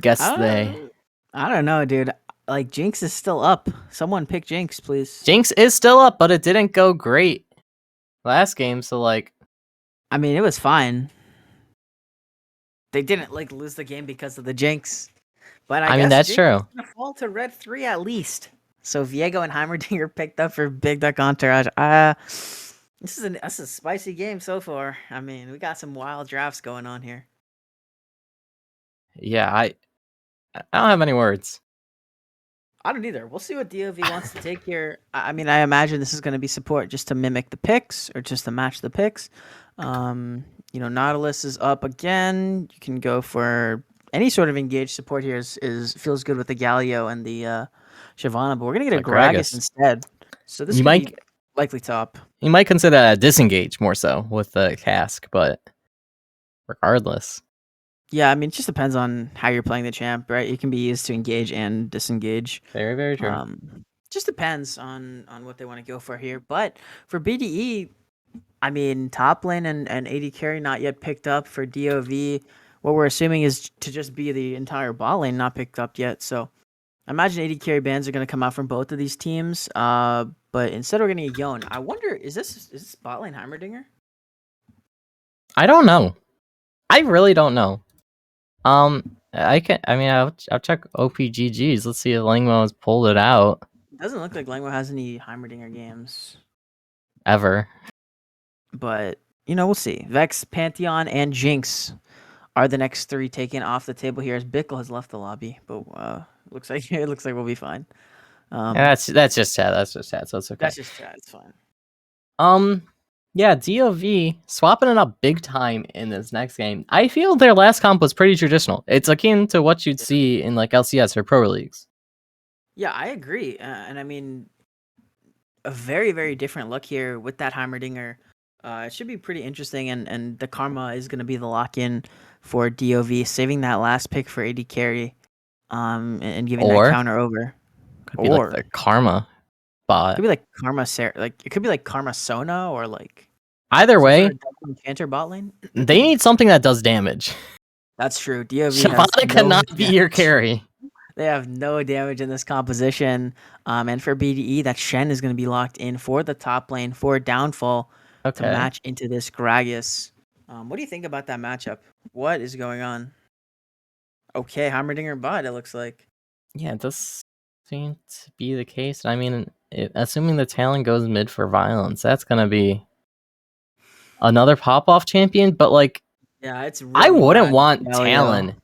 I don't know, dude. Like, Jinx is still up. Someone pick Jinx, please. Jinx is still up, but it didn't go great last game. So it was fine. They didn't lose the game because of the Jinx. But I guess that's Jinx true. is gonna fall to red 3 at least. So Viego and Heimerdinger picked up for Big Duck Entourage. This is a spicy game so far. I mean, we got some wild drafts going on here. Yeah, I don't have any words. I don't either. We'll see what DoV wants to take here. I imagine this is going to be support just to mimic the picks or just to match the picks. Nautilus is up again. You can go for any sort of engaged support here. Feels good with the Galio and the Shyvana, but we're gonna get a Gragas instead. So this might be likely top. You might consider that a disengage more so with the cask, but regardless. Yeah, it just depends on how you're playing the champ, right? It can be used to engage and disengage. Very, very true. Just depends on what they want to go for here. But for BDE, top lane and AD carry not yet picked up for DoV. What we're assuming is to just be the entire bot lane not picked up yet. So I imagine AD carry bans are going to come out from both of these teams. But instead we're going to get Yone. I wonder, is this bot lane Heimerdinger? I don't know. I really don't know. I'll check OPGGs. Let's see if Langmo has pulled it out. It doesn't look like Langmo has any Heimerdinger games. Ever. But, we'll see. Vex, Pantheon, and Jinx are the next 3 taken off the table here as Bickle has left the lobby. But it looks like we'll be fine. That's just chat. That's just chat, so it's okay. That's just chat. It's fine. Yeah, DoV swapping it up big time in this next game. I feel their last comp was pretty traditional. It's akin to what you'd see in LCS or Pro Leagues. Yeah, I agree. And a very, very different look here with that Heimerdinger. It should be pretty interesting, and the Karma is going to be the lock-in for DoV, saving that last pick for AD carry, and giving that counter over. Could be like the Karma bot. It could be like Karma, it could be like Karma Sona or like. Either way, Enchanter bot lane. They need something that does damage. That's true. DoV Shyvana cannot be your carry. They have no damage in this composition. And for BDE, that Shen is going to be locked in for the top lane for Downfall to match into this Gragas. What do you think about that matchup? What is going on? Okay, Heimerdinger bot, it looks like. Yeah, it does seem to be the case. Assuming the Talon goes mid for Violence, that's going to be another pop-off champion, but yeah, it's really I wouldn't want Talon.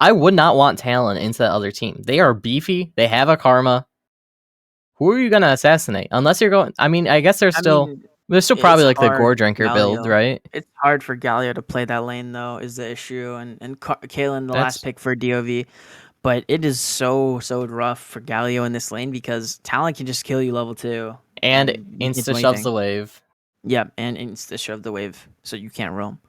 I would not want Talon into that other team. They are beefy. They have a Karma. Who are you going to assassinate? Unless you're going... I guess they're still probably like the Gore Drinker build, right? It's hard for Galio to play that lane, though, is the issue. And Kaelin, the last pick for DoV. But it is so rough for Galio in this lane because Talon can just kill you level 2. And you can't do insta shoves anything. the wave. Yeah, and insta shove the wave so you can't roam.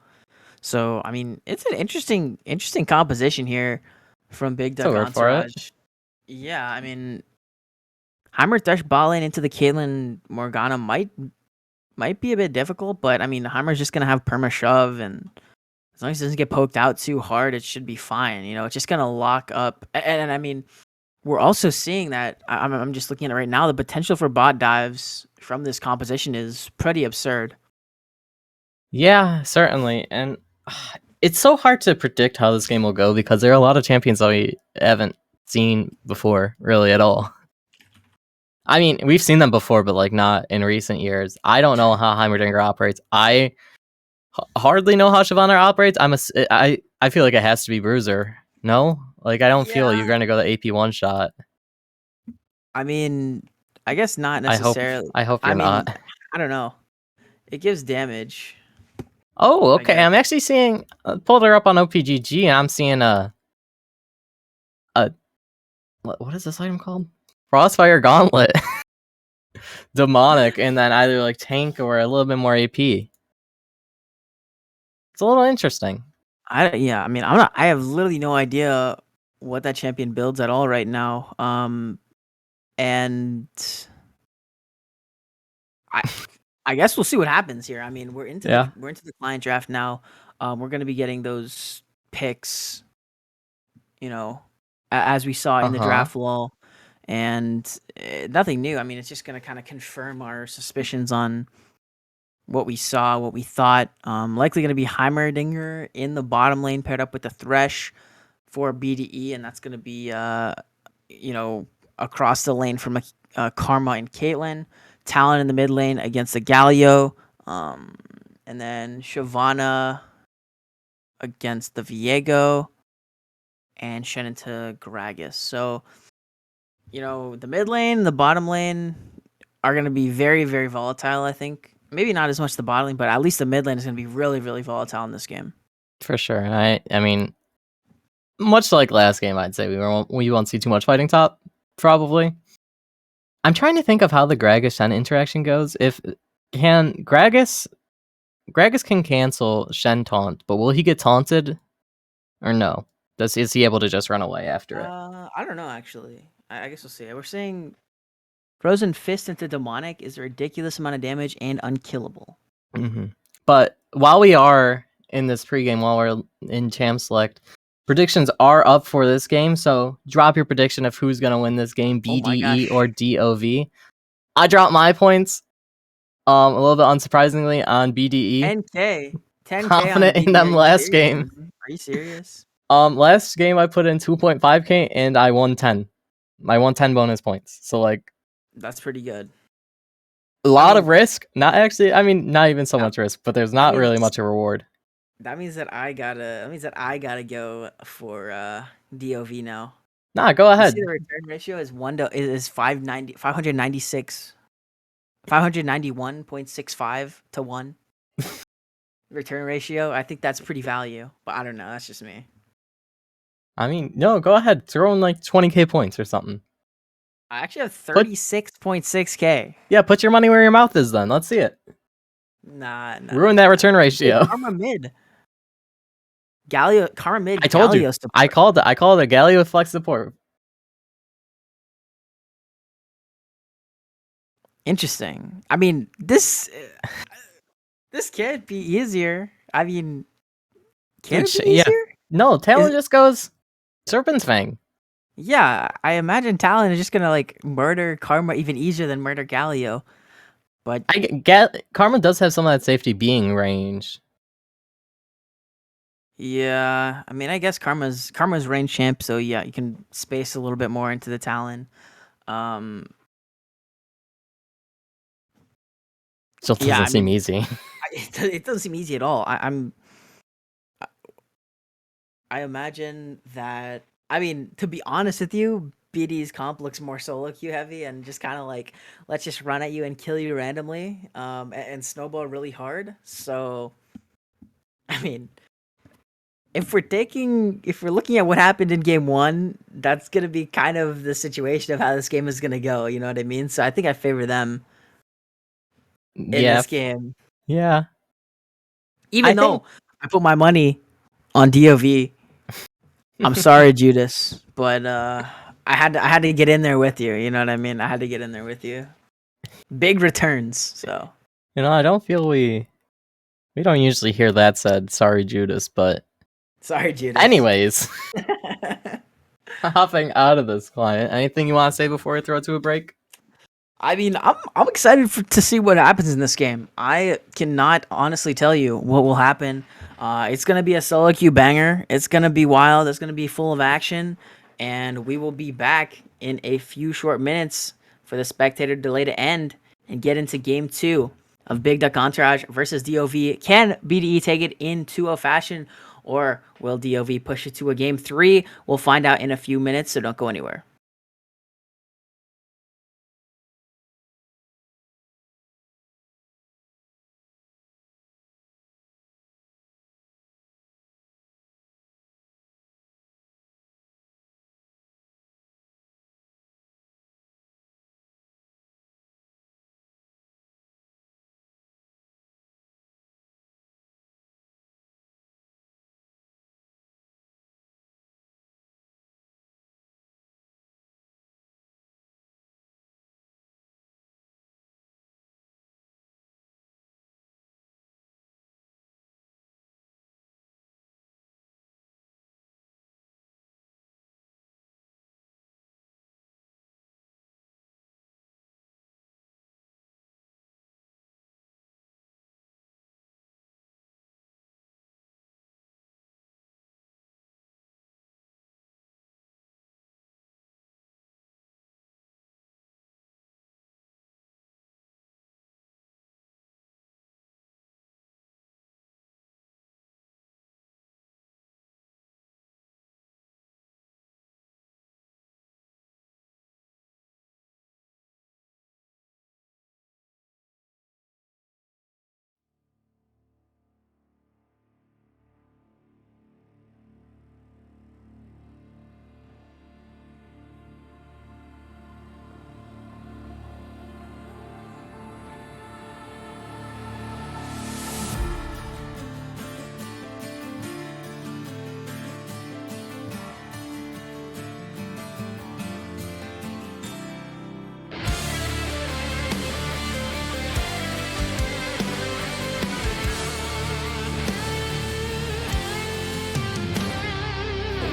So I mean, it's an interesting composition here from Big That's a Duck word for it. Entourage. Yeah, I mean, Heimer Thresh balling into the Caitlyn Morgana might be a bit difficult, but I mean, Heimer's just gonna have perma shove, and as long as it doesn't get poked out too hard, it should be fine. You know, it's just gonna lock up. And I mean, we're also seeing that I'm just looking at it right now. The potential for bot dives from this composition is pretty absurd. Yeah, certainly. And it's so hard to predict how this game will go because there are a lot of champions that we haven't seen before, really, at all. I mean, we've seen them before, but like not in recent years. I don't know how Heimerdinger operates. I hardly know how Shyvana operates. I feel like it has to be Bruiser. No? Like, I don't feel you're going to go the AP one shot. I mean, I guess not I hope necessarily. you're not. I don't know. It gives damage. Oh, I okay. guess. I'm actually seeing pulled her up on OPGG, and I'm seeing a what is this item called? Frostfire Gauntlet. Demonic, and then either like tank or a little bit more AP. It's a little interesting. I mean, I have literally no idea what that champion builds at all right now. And I guess we'll see what happens here. I mean, we're into the client draft now. We're gonna be getting those picks, you know, as we saw in the draft wall, and nothing new. I mean, it's just gonna kind of confirm our suspicions on what we saw, what we thought. Likely gonna be Heimerdinger in the bottom lane paired up with the Thresh for BDE, and that's gonna be across the lane from Karma and Caitlyn. Talon in the mid lane against the Galio, and then Shyvana against the Viego, and Shen into Gragas. So, the mid lane, the bottom lane are going to be very, very volatile, I think. Maybe not as much the bottom lane, but at least the mid lane is going to be really, really volatile in this game. For sure. I mean, much like last game, I'd say we won't see too much fighting top, probably. I'm trying to think of how the Gragas Shen interaction goes. If Gragas can cancel Shen taunt, but will he get taunted or no? Is he able to just run away after it? I don't know, actually. I guess we'll see. We're saying Frozen Fist into Demonic is a ridiculous amount of damage and unkillable. Mm-hmm. But while we are in this pregame, while we're in Champ Select, predictions are up for this game, so drop your prediction of who's going to win this game, BDE or DoV. I dropped my points, a little bit unsurprisingly, on BDE. 10K Confident in them last game. Are you serious? Last game I put in 2.5K and I won 10. I won 10 bonus points. So like, that's pretty good. A lot of risk. Not actually. I mean, not even so much risk, but there's not really much a reward. That means that I gotta go for DoV now. Nah, go ahead. You see the return ratio is 591.65 to 1. Return ratio. I think that's pretty value, but I don't know. That's just me. I mean, no, go ahead. Throw in like 20K points or something. I actually have 36.6K. Yeah, put your money where your mouth is then. Let's see it. Nah. Ruin that return ratio. Karma mid. Karma mid. I told you. Support. I called it. Galio with flex support. Interesting. I mean, this can't be easier. I mean, can it be easier? Yeah. No, Talon just goes Serpent's Fang. Yeah, I imagine Talon is just gonna like murder Karma even easier than murder Galio. But Karma does have some of that safety being range. Yeah, I mean, I guess Karma's range champ, so yeah, you can space a little bit more into the Talon. Still doesn't seem easy. It doesn't seem easy at all. I imagine that. I mean, to be honest with you, BD's comp looks more solo queue heavy and just kind of like, let's just run at you and kill you randomly, and snowball really hard. So, I mean, if we're looking at what happened in game one, that's gonna be kind of the situation of how this game is gonna go. You know what I mean? So I think I favor them in Yeah, this game, yeah. even I though think I put my money on DoV. I'm sorry, Judas, but I had to get in there with you. You know what I mean? I had to get in there with you. Big returns. So I don't feel we don't usually hear that said. Sorry, Judas, but sorry, Judas. anyways, hopping out of this client. Anything you want to say before we throw it to a break? I mean, I'm excited to see what happens in this game. I cannot honestly tell you what will happen. It's gonna be a solo queue banger. It's gonna be wild. It's gonna be full of action, and we will be back in a few short minutes for the spectator delay to end and get into game two of Big Duck Entourage versus DoV. Can BDE take it in 2-0 fashion, or will DoV push it to a game three? We'll find out in a few minutes. So don't go anywhere.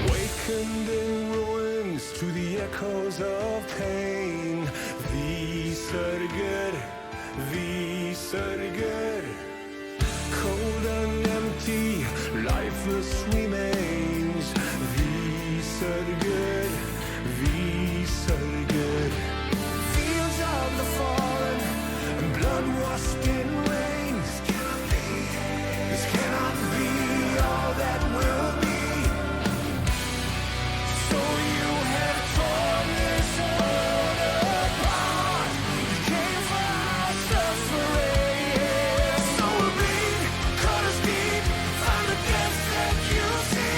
Awakened in ruins to the echoes of pain. These are good, these are good. Cold and empty, lifeless remains. These are good, these are good. Fields of the fallen, and blood-washed in rain. This cannot be all that will be. So you have torn this world apart. You came for our suffering. So we'll bleed, cut us deep, find the depths that you see.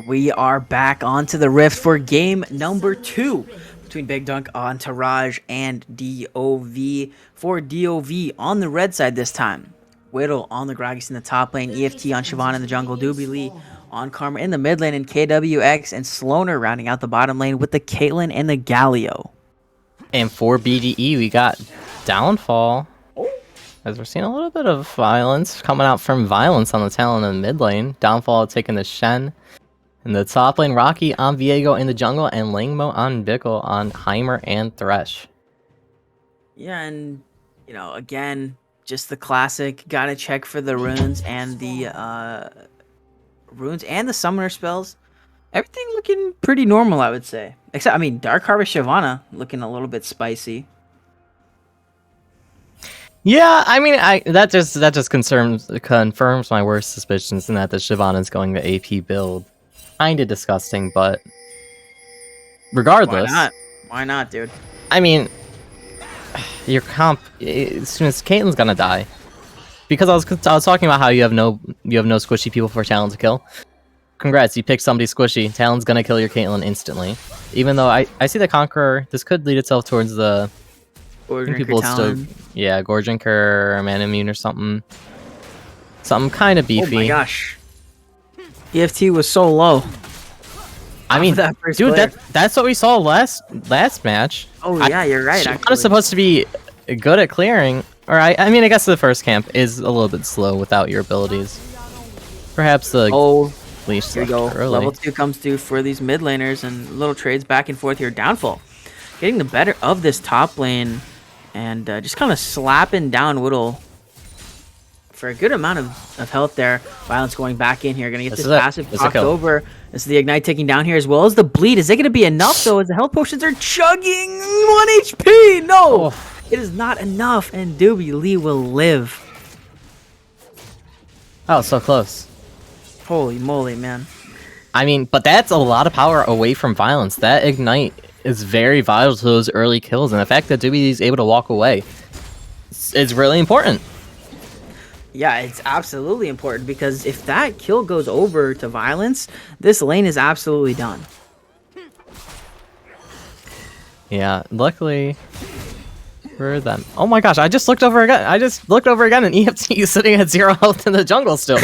We are back onto the Rift for game number 2 between Big Dunk, Entourage, and DoV. For DoV on the red side this time. Whittle on the Gragas in the top lane, EFT on Siobhan in the jungle, Doobie Lee on Karma in the mid lane, and KWX and Sloaner rounding out the bottom lane with the Caitlyn and the Galio. And for BDE, we got Downfall. As we're seeing a little bit of violence coming out from Violence on the Talon in the mid lane. Downfall taking the Shen. In the top lane, Rocky on Viego in the jungle, and Langmo on Bickle on Heimer and Thresh. Yeah, and, you know, again, just the classic. Gotta check for the runes and the summoner spells. Everything looking pretty normal, I would say. Except, I mean, Dark Harvest Shyvana looking a little bit spicy. Yeah, I mean, that just confirms my worst suspicions in that the Shyvana's going the AP build. Kinda disgusting, but regardless, Why not, dude? I mean, your comp as soon as Caitlyn's gonna die, because I was talking about how you have no squishy people for Talon to kill. Congrats, you picked somebody squishy. Talon's gonna kill your Caitlyn instantly. Even though I see the Conqueror, this could lead itself towards the people still, yeah, Gorginker or Manamune or something kind of beefy. Oh my gosh, EFT was so low. I mean, dude, that's what we saw last match. Oh yeah, you're right. Shyvana's supposed to be good at clearing, or I mean, I guess the first camp is a little bit slow without your abilities. Perhaps the leash here you go. early. Level 2 comes through for these mid laners, and little trades back and forth here. Downfall getting the better of this top lane, and just kind of slapping down Whittle for a good amount of health there. Violence going back in here. Going to get this passive knocked over. This is the Ignite taking down here, as well as the bleed. Is it going to be enough, though, as the health potions are chugging 1 HP? No! It is not enough, and Doobie Lee will live. Oh, so close. Holy moly, man. I mean, but that's a lot of power away from Violence. That Ignite is very vital to those early kills, and the fact that Doobie is able to walk away is really important. Yeah, it's absolutely important, because if that kill goes over to Violence, this lane is absolutely done. Yeah, luckily for them. Oh my gosh, I just looked over again. And EFT is sitting at 0 health in the jungle still.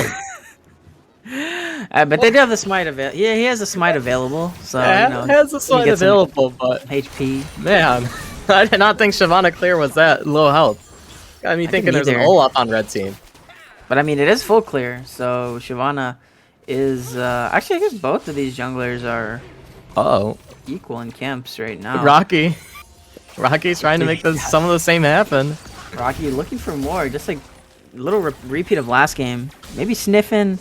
But they do have the smite available. Yeah, he has the smite available. So, yeah, you know, he has the smite available, but HP. Man, I did not think Shyvana Clear was that low health. Got me thinking there's an Olaf on red team. But I mean, it is full clear, so Shyvana is actually, I guess both of these junglers are equal in camps right now. Rocky's trying to make some of the same happen. Rocky looking for more, just like a little repeat of last game. Maybe sniffing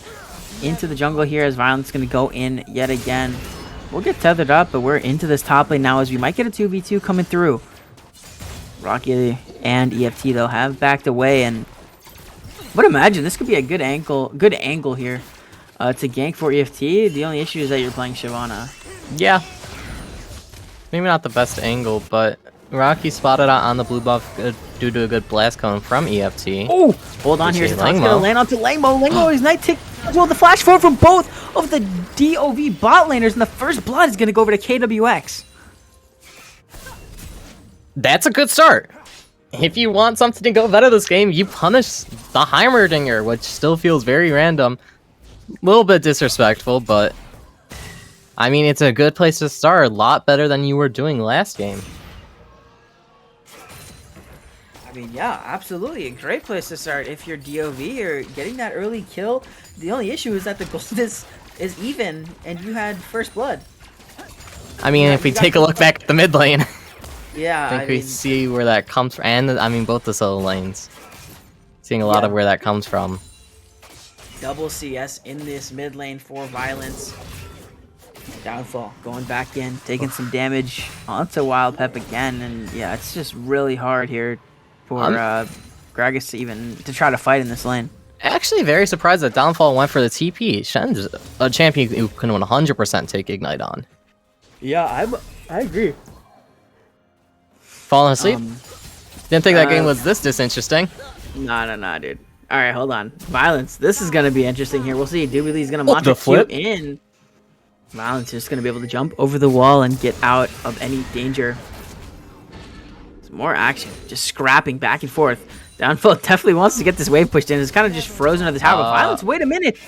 into the jungle here, as Violence going to go in yet again. We'll get tethered up, but we're into this top lane now, as we might get a 2v2 coming through. Rocky and EFT, though, have backed away, and I would imagine this could be a good angle here to gank for EFT. The only issue is that you're playing Shyvana. Yeah. Maybe not the best angle, but Rocky spotted out on the blue buff due to a good blast cone from EFT. Oh, hold on here. It's going to land onto Langmo. Langmo is night tick. Well, the flash forward from both of the DoV bot laners, and the first blood is going to go over to KWX. That's a good start. If you want something to go better this game, you punish the Heimerdinger, which still feels very random. A little bit disrespectful, but I mean, it's a good place to start. A lot better than you were doing last game. I mean, yeah, absolutely. A great place to start if you're DoV or getting that early kill. The only issue is that the gold is even, and you had first blood. I mean, if we take a look back at the mid lane. Yeah, I think we see where that comes from, and I mean both the solo lanes. Seeing a lot of where that comes from. Double CS in this mid lane for Violence. Downfall going back in, taking some damage onto Wild Pep again, and yeah, it's just really hard here for Gragas to try to fight in this lane. Actually, very surprised that Downfall went for the TP. Shen's a champion who can 100% take Ignite on. Yeah, I agree. Falling asleep? Didn't think that game was this disinteresting. Nah, dude. Alright, hold on. Violence. This is going to be interesting here. We'll see. Doobie Lee's going to launch a Q in. Violence is going to be able to jump over the wall and get out of any danger. Some more action, just scrapping back and forth. Downfall definitely wants to get this wave pushed in. It's kind of just frozen to the tower. But Violence, wait a minute.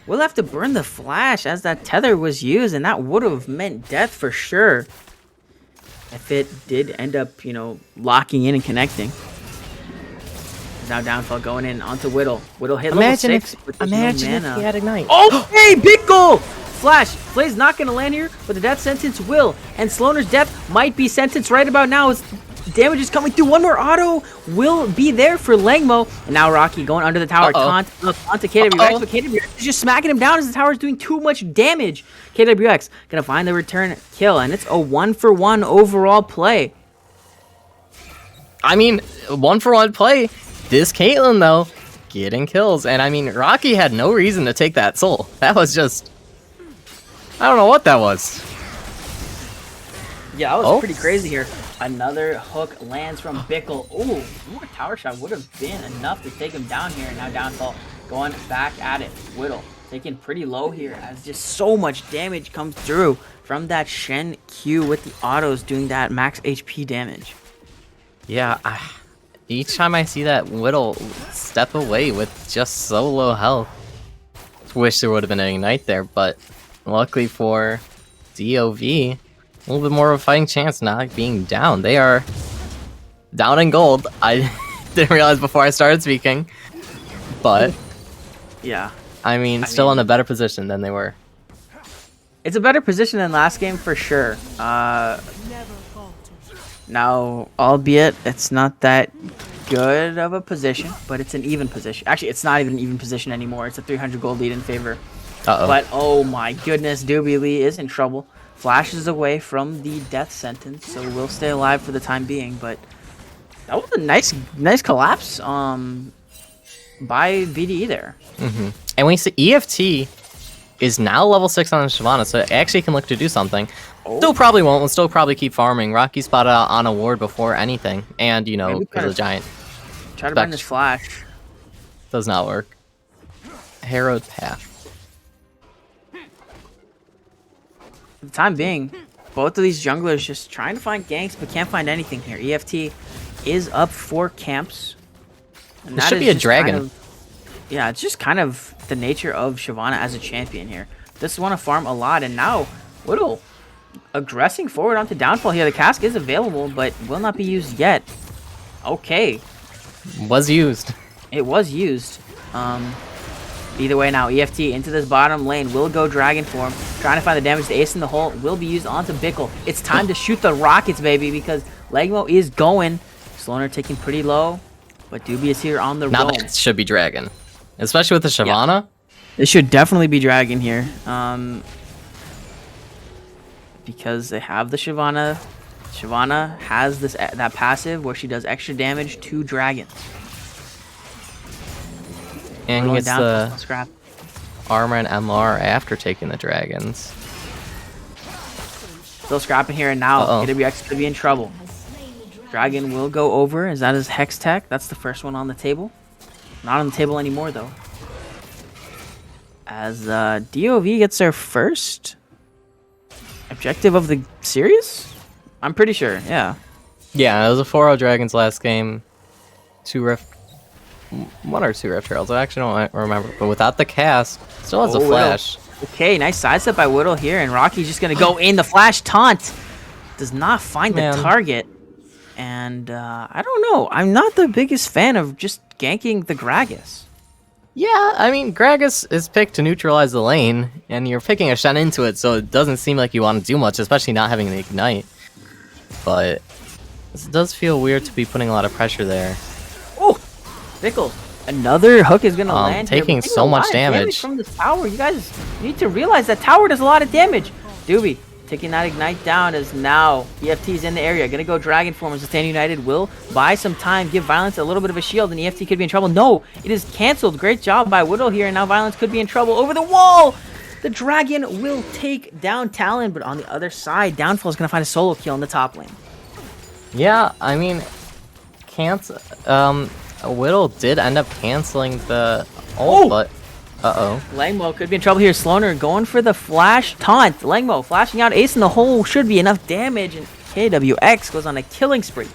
We'll have to burn the flash as that tether was used, and that would have meant death for sure. If it did end up, you know, locking in and connecting. Now Downfall going in onto Whittle. Whittle hit level 6. Imagine if he had Ignite. Oh, hey, big goal! Flash. Flay's not going to land here, but the death sentence will. And Sloaner's death might be sentenced right about now. As damage is coming through. One more auto will be there for Langmo. And now Rocky going under the tower. Taunt up onto KWX. But KWX is just smacking him down as the tower is doing too much damage. KWX going to find the return kill. And it's a 1-for-1 overall play. I mean, 1-for-1 play. This Caitlyn, though, getting kills. And I mean, Rocky had no reason to take that soul. That was just... I don't know what that was. Yeah, that was pretty crazy here. Another hook lands from Bickle. Ooh, more tower shot would have been enough to take him down here. And now Downfall going back at it. Whittle taking pretty low here as just so much damage comes through from that Shen Q with the autos doing that max HP damage. Yeah, each time I see that Whittle step away with just so low health, wish there would have been an Ignite there, but luckily for DoV, a little bit more of a fighting chance not being down. They are down in gold. I didn't realize before I started speaking, but yeah, I mean, still in a better position than they were. It's a better position than last game for sure. Now, albeit it's not that good of a position, but it's an even position. Actually, it's not even an even position anymore. It's a 300 gold lead in favor. But oh my goodness, Doobie Lee is in trouble. Flashes away from the death sentence, so we'll stay alive for the time being. But that was a nice collapse by BDE there. And we see EFT is now level 6 on Shyvana, so it actually can look to do something. Still probably won't. We'll still probably keep farming. Rocky spotted out on a ward before anything, and you know, there's a giant. Try to burn this flash. Does not work. Harrowed Path. For the time being, both of these junglers just trying to find ganks, but can't find anything here. EFT is up 4 camps. And This should be a dragon. Yeah, it's just kind of the nature of Shyvana as a champion here. Just want to farm a lot, and now Whittle aggressing forward onto Downfall here. The cask is available, but will not be used yet. Okay. Was used. It was used. Either way now, EFT into this bottom lane will go Dragon form. Trying to find the damage. The ace in the hole will be used onto Bickle. It's time to shoot the rockets, baby, because Legmo is going. Sloaner taking pretty low, but Doobie is here on the Now roam. that should be Dragon. Especially with the Shyvana. Yeah. This should definitely be Dragon here. Because they have the Shyvana. Shyvana has that passive where she does extra damage to dragons. And he gets the scrap. armor and MR after taking the dragons. Still scrapping here, and now KWX could be in trouble. Dragon will go over. Is that his Hex Tech? That's the first one on the table. Not on the table anymore, though. As DoV gets their first objective of the series? I'm pretty sure, yeah. Yeah, it was a 4-0 Dragons last game. 1 or 2 Rift Heralds. I actually don't remember. But without the cast, still has a flash. Okay, nice sidestep by Whittle here, and Rocky's just going to go in. The flash taunt does not find the target. And I don't know. I'm not the biggest fan of just ganking the Gragas. Yeah, I mean, Gragas is picked to neutralize the lane, and you're picking a Shen into it, so it doesn't seem like you want to do much, especially not having the Ignite. But it does feel weird to be putting a lot of pressure there. Oh, Bickle. Another hook is going to land. Taking so much damage from this tower. You guys need to realize that tower does a lot of damage. Doobie taking that Ignite down as now EFT is in the area. Going to go Dragon form as the Stand United will buy some time, give Violence a little bit of a shield, and EFT could be in trouble. No, it is canceled. Great job by Whittle here, and now Violence could be in trouble. Over the wall! The Dragon will take down Talon, but on the other side, Downfall is going to find a solo kill in the top lane. Yeah, I mean, Whittle did end up canceling the ult, but Uh-oh. Langmo could be in trouble here. Sloaner going for the flash taunt. Langmo flashing out, ace in the hole should be enough damage, and KWX goes on a killing spree.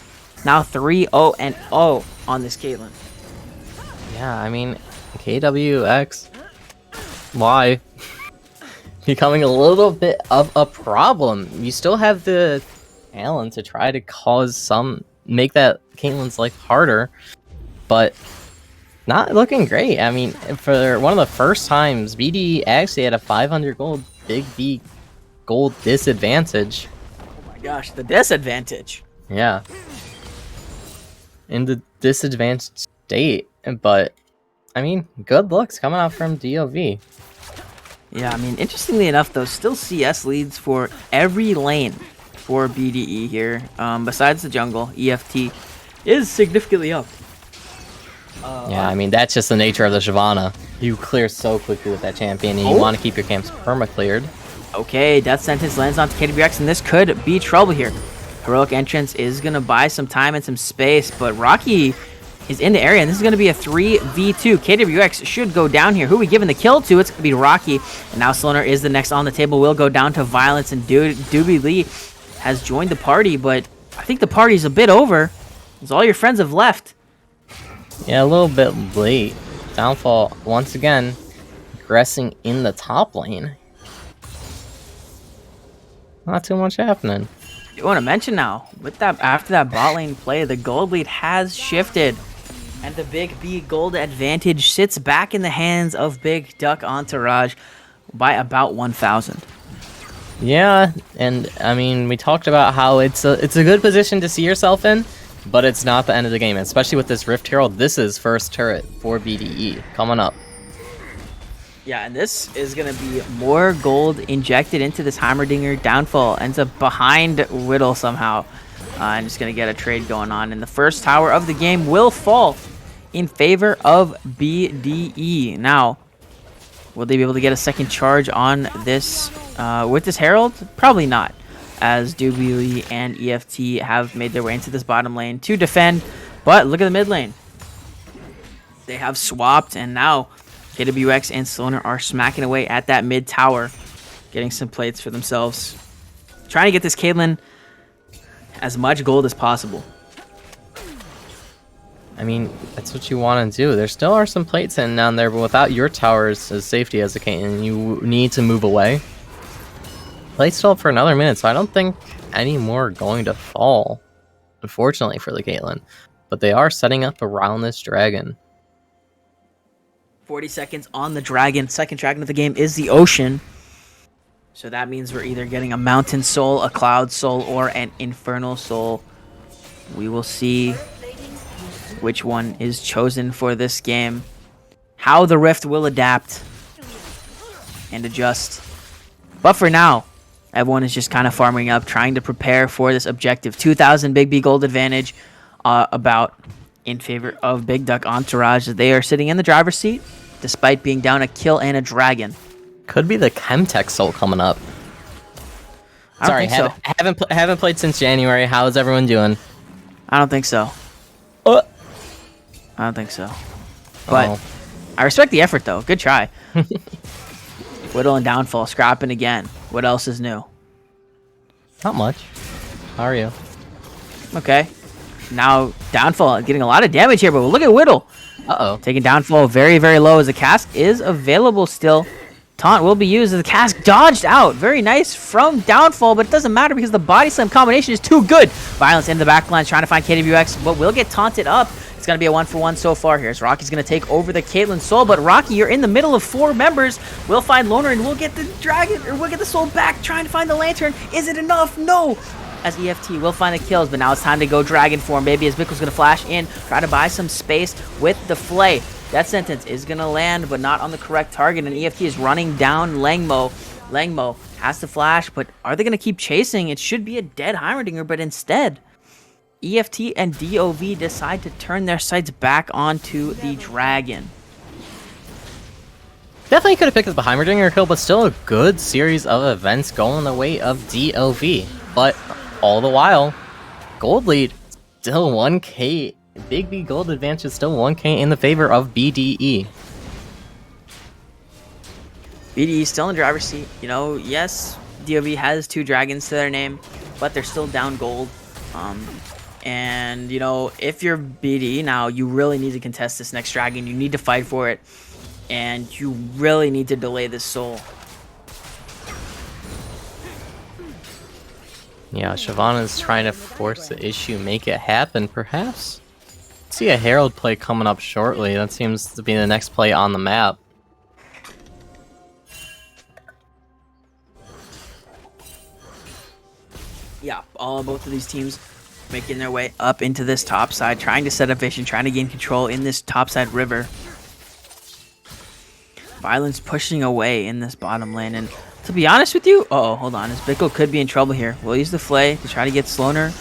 Now 3-0-0 on this Caitlyn. Yeah, I mean, KWX, why? Becoming a little bit of a problem. You still have the talent to try to make that Caitlyn's life harder, but not looking great. I mean, for one of the first times, BDE actually had a 500 gold Big B gold disadvantage. Oh my gosh, the disadvantage. Yeah. In the disadvantaged state, but I mean, good looks coming out from DoV. Yeah, I mean, interestingly enough, though, still CS leads for every lane for BDE here. Besides the jungle, EFT is significantly up. Yeah, I mean, that's just the nature of the Shyvana. You clear so quickly with that champion, and you want to keep your camps perma-cleared. Okay, Death Sentence lands onto KWX, and this could be trouble here. Heroic Entrance is going to buy some time and some space, but Rocky is in the area, and this is going to be a 3v2. KWX should go down here. Who are we giving the kill to? It's going to be Rocky, and now Sloaner is the next on the table. Will go down to Violence, and Doobie Lee has joined the party, but I think the party's a bit over, as all your friends have left. Yeah, a little bit late. Downfall, once again, aggressing in the top lane. Not too much happening. I want to mention now, with that after that bot lane play, the gold lead has shifted, and the Big B gold advantage sits back in the hands of Big Duck Entourage by about 1,000. Yeah, and I mean, we talked about how it's a good position to see yourself in, but it's not the end of the game, especially with this Rift Herald. This is first turret for BDE coming up. Yeah, and this is going to be more gold injected into this Heimerdinger. Downfall ends up behind Whittle somehow. And just going to get a trade going on. And the first tower of the game will fall in favor of BDE. Now, will they be able to get a second charge on this with this Herald? Probably not, as Doobie and EFT have made their way into this bottom lane to defend. But look at the mid lane. They have swapped, and now KWX and Sloaner are smacking away at that mid tower, getting some plates for themselves. Trying to get this Caitlyn as much gold as possible. I mean, that's what you want to do. There still are some plates in down there, but without your towers as safety as a Caitlyn, you need to move away. Plates still up for another minute, so I don't think any more are going to fall, unfortunately for the Caitlyn. But they are setting up around this dragon. 40 seconds on the dragon. Second dragon of the game is the ocean. So that means we're either getting a mountain soul, a cloud soul, or an infernal soul. We will see which one is chosen for this game. How the Rift will adapt and adjust. But for now, everyone is just kind of farming up, trying to prepare for this objective. 2,000 Big B gold advantage about in favor of Big Duck Entourage. They are sitting in the driver's seat, despite being down a kill and a dragon. Could be the Chemtech soul coming up. Sorry, haven't played since January. How is everyone doing? I don't think so. I don't think so. But I respect the effort, though. Good try. Whittle and Downfall scrapping again. What else is new? Not much. How are you? Okay. Now Downfall getting a lot of damage here, but look at Whittle. Uh-oh. Taking Downfall very, very low as the cask is available still. Taunt will be used as the cask dodged out. Very nice from Downfall, but it doesn't matter because the body slam combination is too good. Violence in the backline trying to find KWX, but will get taunted up. It's going to be a 1-for-1 so far here. So Rocky's going to take over the Caitlyn soul, but Rocky, you're in the middle of 4 members. We'll find Loner and we'll get the dragon, or we'll get the soul back, trying to find the lantern. Is it enough? No. As EFT will find the kills, but now it's time to go dragon form, baby, as Mickle's going to flash in, try to buy some space with the Flay. That sentence is going to land, but not on the correct target, and EFT is running down Langmo. Langmo has to flash, but are they going to keep chasing? It should be a dead Heimerdinger, but instead, EFT and DoV decide to turn their sights back onto the dragon. Definitely could have picked up the Heimerdinger kill, but still a good series of events going the way of DoV. But all the while, gold lead still 1k. Big B gold advantage is still 1k in the favor of BDE. BDE still in the driver's seat. You know, yes, DoV has 2 dragons to their name, but they're still down gold. And, you know, if you're BDE now, you really need to contest this next dragon. You need to fight for it. And you really need to delay this soul. Yeah, Shyvana's trying to force the issue, make it happen, perhaps. See a Herald play coming up shortly. That seems to be the next play on the map. Yeah, both of these teams making their way up into this top side, trying to set up vision, trying to gain control in this top side river. Violence pushing away in this bottom lane, and to be honest with you, hold on, his Bickle could be in trouble here. We'll use the Flay to try to get Sloner,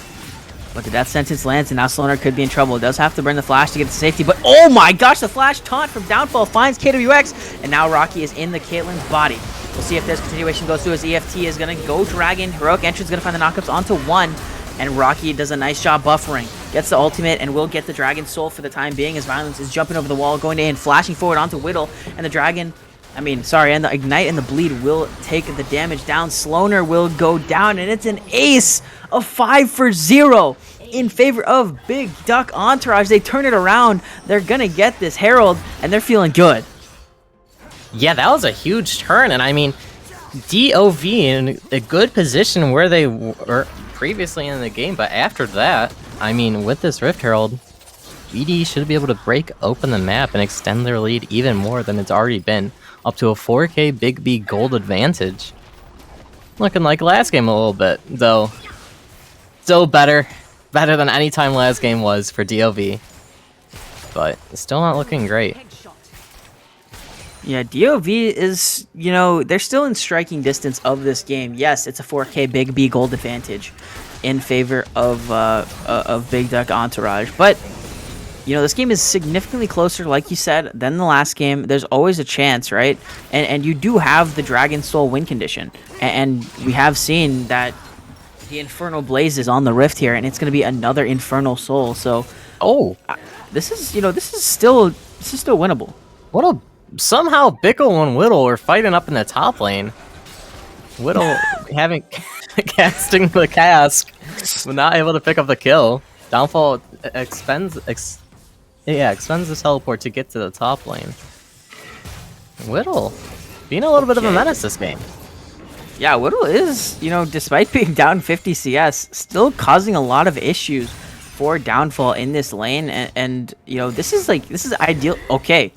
but the death sentence lands, and now Sloner could be in trouble. It does have to burn the flash to get to safety, but oh my gosh, the flash taunt from Downfall finds KWX, and now Rocky is in the Caitlyn's body. We'll see if this continuation goes through as EFT is going to go Dragon. Heroic Entrance going to find the knockups onto 1, and Rocky does a nice job buffering. Gets the ultimate and will get the Dragon Soul for the time being as Violence is jumping over the wall, going in, flashing forward onto Whittle, and the Dragon... and the Ignite and the Bleed will take the damage down. Sloner will go down, and it's an ace of 5 for 0 in favor of Big Duck Entourage. They turn it around. They're going to get this Herald, and they're feeling good. Yeah, that was a huge turn, and I mean, DoV in a good position where they were previously in the game, but after that, I mean, with this Rift Herald, BDE should be able to break open the map and extend their lead even more than it's already been, up to a 4K Big B gold advantage. Looking like last game a little bit, though. Still better than any time last game was for DoV, but still not looking great. Yeah, DoV is, you know, they're still in striking distance of this game. Yes, it's a 4K Big B gold advantage in favor of Big Duck Entourage, but you know, this game is significantly closer, like you said, than the last game. There's always a chance, right? And you do have the Dragon Soul win condition, and we have seen that the Infernal Blaze is on the Rift here, and it's going to be another Infernal Soul. So, this is still winnable. What a somehow Bickle and Whittle are fighting up in the top lane. Whittle having casting the cask, but not able to pick up the kill. Downfall expends the teleport to get to the top lane. Whittle being a little bit of a menace this game. Yeah, Whittle is, you know, despite being down 50 CS, still causing a lot of issues for Downfall in this lane, and you know, this is ideal. Okay.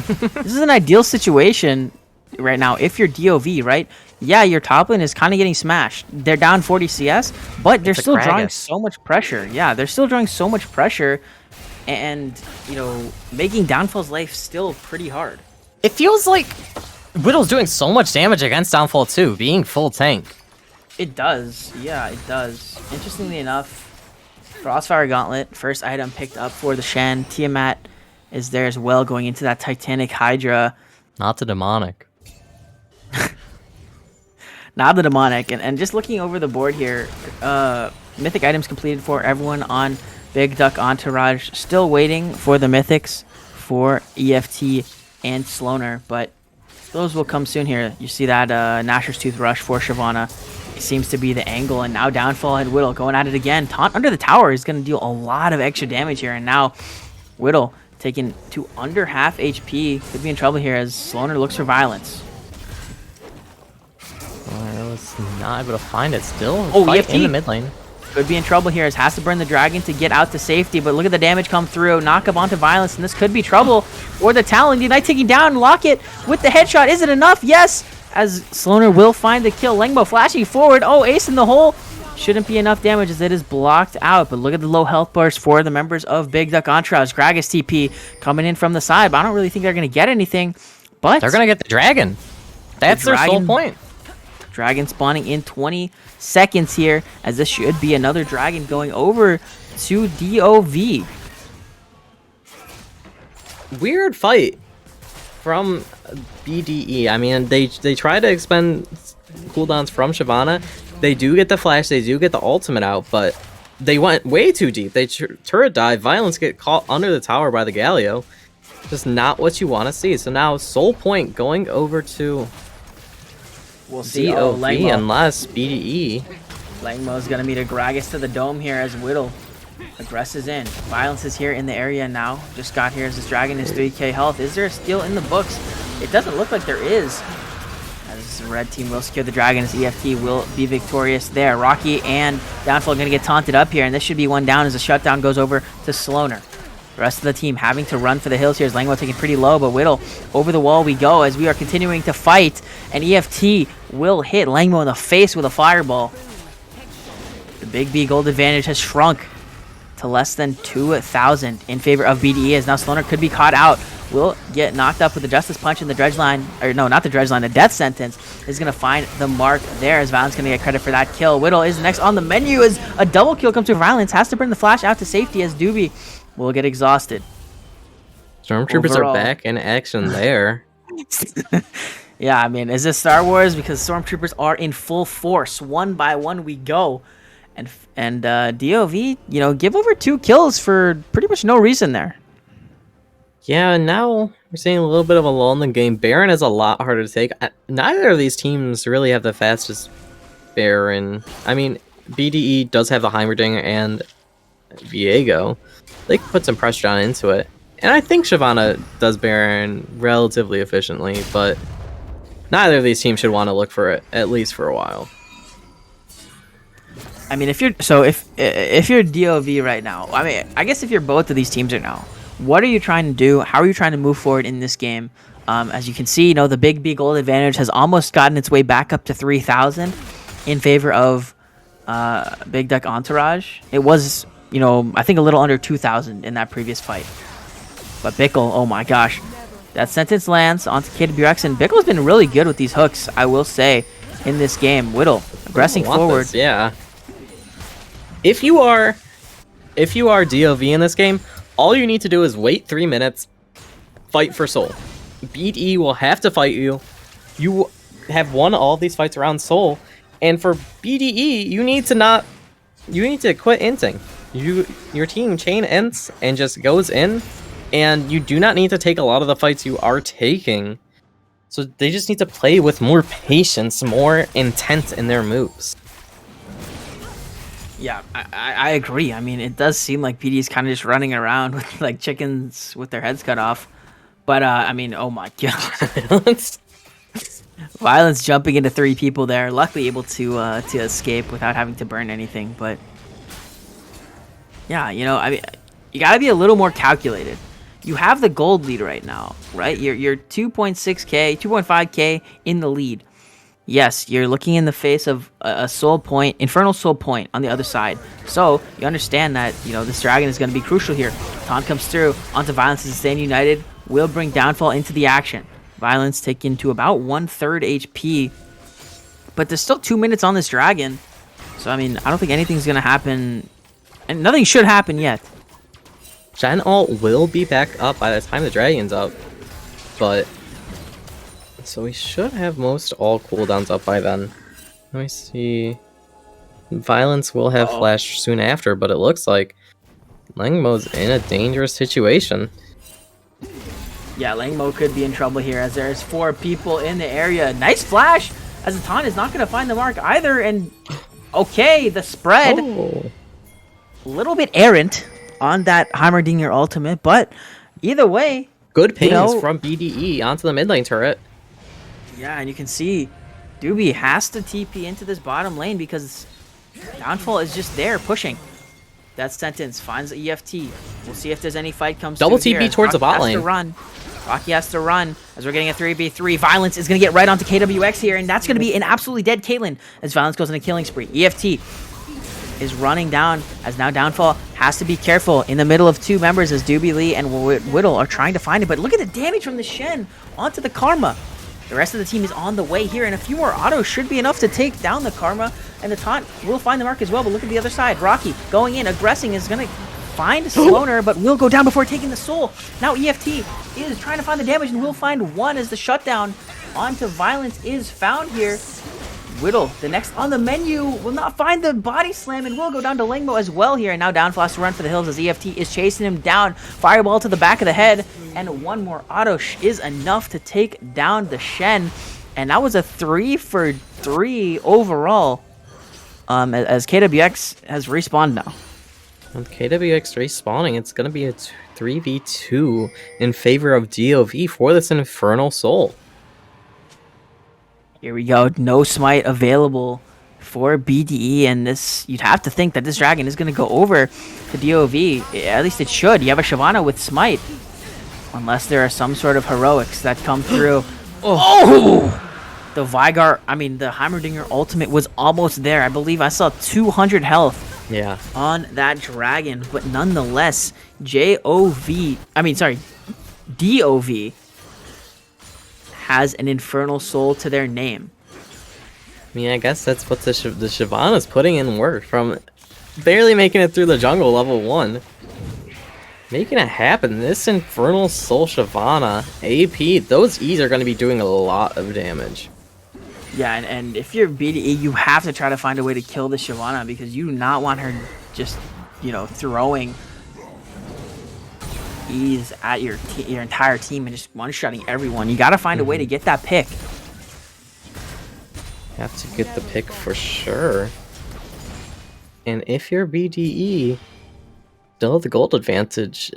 This is an ideal situation right now if you're DoV, right? Yeah, your top lane is kind of getting smashed. They're down 40 CS, but they're still drawing so much pressure. Yeah, they're still drawing so much pressure, and, you know, making Downfall's life still pretty hard. It feels like Whittle's doing so much damage against Downfall too, being full tank. It does. Yeah, it does. Interestingly enough, Frostfire Gauntlet, first item picked up for the Shen. Tiamat is there as well, going into that Titanic Hydra. Not the demonic. Not the demonic. And just looking over the board here, mythic items completed for everyone on Big Duck Entourage. Still waiting for the mythics for EFT and Sloner, but those will come soon here. You see that Gnasher's Tooth Rush for Shyvana. It seems to be the angle, and now Downfall and Whittle going at it again. Taunt under the tower is going to deal a lot of extra damage here, and now Whittle taken to under half HP. Could be in trouble here as Sloner looks for violence. Was not able to find it still. EFT in the mid lane. Could be in trouble here as has to burn the dragon to get out to safety, but look at the damage come through. Knock up onto violence, and this could be trouble for the Talon. The Ignite taking down Locket with the headshot. Is it enough? Yes, as Sloner will find the kill. Lengbo flashing forward. Oh, ace in the hole. Shouldn't be enough damage as it is blocked out, but look at the low health bars for the members of Big Duck Entourage. Gragas TP coming in from the side, but I don't really think they're going to get anything. But they're going to get the dragon. That's their sole point. Dragon spawning in 20 seconds here, as this should be another dragon going over to DoV. Weird fight from BDE. I mean, they try to expend cooldowns from Shyvana. They do get the flash, they do get the ultimate out, but they went way too deep. They turret dive, violence get caught under the tower by the Galio. Just not what you want to see. So now Soul Point going over to We'll see. Oh, DoV Langmo. unless BDE. Langmo's gonna meet a Gragas to the dome here as Whittle aggresses in. Violence is here in the area now. Just got here as this dragon is 3k health. Is there a steal in the books? It doesn't look like there is. As the red team will secure the dragon, as EFT will be victorious there. Rocky and Downfall gonna get taunted up here, and this should be one down as the shutdown goes over to Sloaner. The rest of the team having to run for the hills here as Langmo taking pretty low, but Whittle over the wall we go as we are continuing to fight, and EFT will hit Langmo in the face with a fireball. The Big B gold advantage has shrunk to less than 2,000 in favor of BDE, as now Sloaner could be caught out. Will get knocked up with the Justice Punch in the dredge line, or no, not the dredge line, the death sentence is going to find the mark there as Violence going to get credit for that kill. Whittle is next on the menu as a double kill comes to Violence, has to bring the flash out to safety as DoV will get exhausted. Stormtroopers Overall. are back in action there. Yeah, I mean, is this Star Wars? Because Stormtroopers are in full force. One by one we go. And DoV, you know, give over 2 kills for pretty much no reason there. Yeah, and now we're seeing a little bit of a lull in the game. Baron is a lot harder to take. Neither of these teams really have the fastest Baron. I mean, BDE does have the Heimerdinger and Viego. They can put some pressure down into it. And I think Shyvana does Baron relatively efficiently, but neither of these teams should want to look for it, at least for a while. I mean, if you're DoV right now, I mean, I guess if you're both of these teams right now, what are you trying to do? How are you trying to move forward in this game? As you can see, you know, the Big B gold advantage has almost gotten its way back up to 3,000 in favor of Big Duck Entourage. It was, you know, I think a little under 2,000 in that previous fight. But Bickle, oh my gosh. That sentence lands onto KWX, and Bickle's been really good with these hooks, I will say, in this game. Whittle, aggressing forward. Yeah. If you are DoV in this game, all you need to do is wait 3 minutes, fight for Soul. BDE will have to fight you. You have won all these fights around Soul, and for BDE, you need to quit inting. Your team chain ints and just goes in, and you do not need to take a lot of the fights you are taking. So they just need to play with more patience, more intent in their moves. Yeah, I agree. I mean, it does seem like PD is kind of just running around with like chickens with their heads cut off. But I mean, oh my god. Violence jumping into 3 people there. Luckily able to escape without having to burn anything. But yeah, you know, I mean, you got to be a little more calculated. You have the gold lead right now, right? You're 2.6k, 2.5k in the lead. Yes, you're looking in the face of a soul point, infernal soul point on the other side. So you understand that, you know, this dragon is going to be crucial here. Taunt comes through onto Violence as Stand United will bring Downfall into the action. Violence taken to about 1/3 HP, but there's still 2 minutes on this dragon. So I mean, I don't think anything's going to happen, and nothing should happen yet. Gen Alt will be back up by the time the dragon's up, but so we should have most all cooldowns up by then. Let me see. Violence will have flash soon after, but it looks like Langmo's in a dangerous situation. Yeah, Langmo could be in trouble here as there's 4 people in the area. Nice flash as the taunt is not going to find the mark either. And okay, the spread. A little bit errant on that Heimerdinger ultimate, but either way. Good pings, you know, from BDE onto the mid lane turret. Yeah, and you can see Doobie has to TP into this bottom lane because Downfall is just there pushing. That sentence finds the EFT. We'll see if there's any fight comes Double through TP here. towards the bot lane. Rocky has to run as we're getting a 3v3. Violence is going to get right onto KWX here, and that's going to be an absolutely dead Caitlyn as Violence goes on a killing spree. EFT is running down as now Downfall has to be careful in the middle of 2 members as Doobie Lee and Whittle are trying to find it. But look at the damage from the Shen onto the Karma. The rest of the team is on the way here, and a few more autos should be enough to take down the Karma, and the taunt will find the mark as well. But look at the other side. Rocky going in, aggressing, is going to find Sloaner, but will go down before taking the soul. Now EFT is trying to find the damage, and will find 1 as the shutdown onto Violence is found here. Whittle, the next on the menu, will not find the body slam and will go down to Langmo as well here. And now Downfall has to run for the hills as EFT is chasing him down. Fireball to the back of the head, and 1 more auto is enough to take down the Shen. and that was a 3 for 3 overall. As KWX has respawned now. With KWX respawning, it's going to be a 3v2 in favor of DoV for this Infernal Soul. Here we go. No smite available for BDE, and this, you'd have to think that this dragon is going to go over to DoV. At least it should. You have a Shyvana with smite, unless there are some sort of heroics that come through. Oh! The Vygar, I mean, the Heimerdinger ultimate was almost there. I believe I saw 200 health on that dragon, but nonetheless, DoV has an Infernal Soul to their name. I mean, I guess that's what the Shyvana's putting in work, from barely making it through the jungle level 1. Making it happen. This Infernal Soul Shyvana AP, those E's are going to be doing a lot of damage. Yeah, and if you're BDE, you have to try to find a way to kill the Shyvana, because you do not want her just, you know, throwing E's at your entire team and just one-shotting everyone. You got to find a way to get that pick. Have to get the pick for sure. And if you're BDE, still have the gold advantage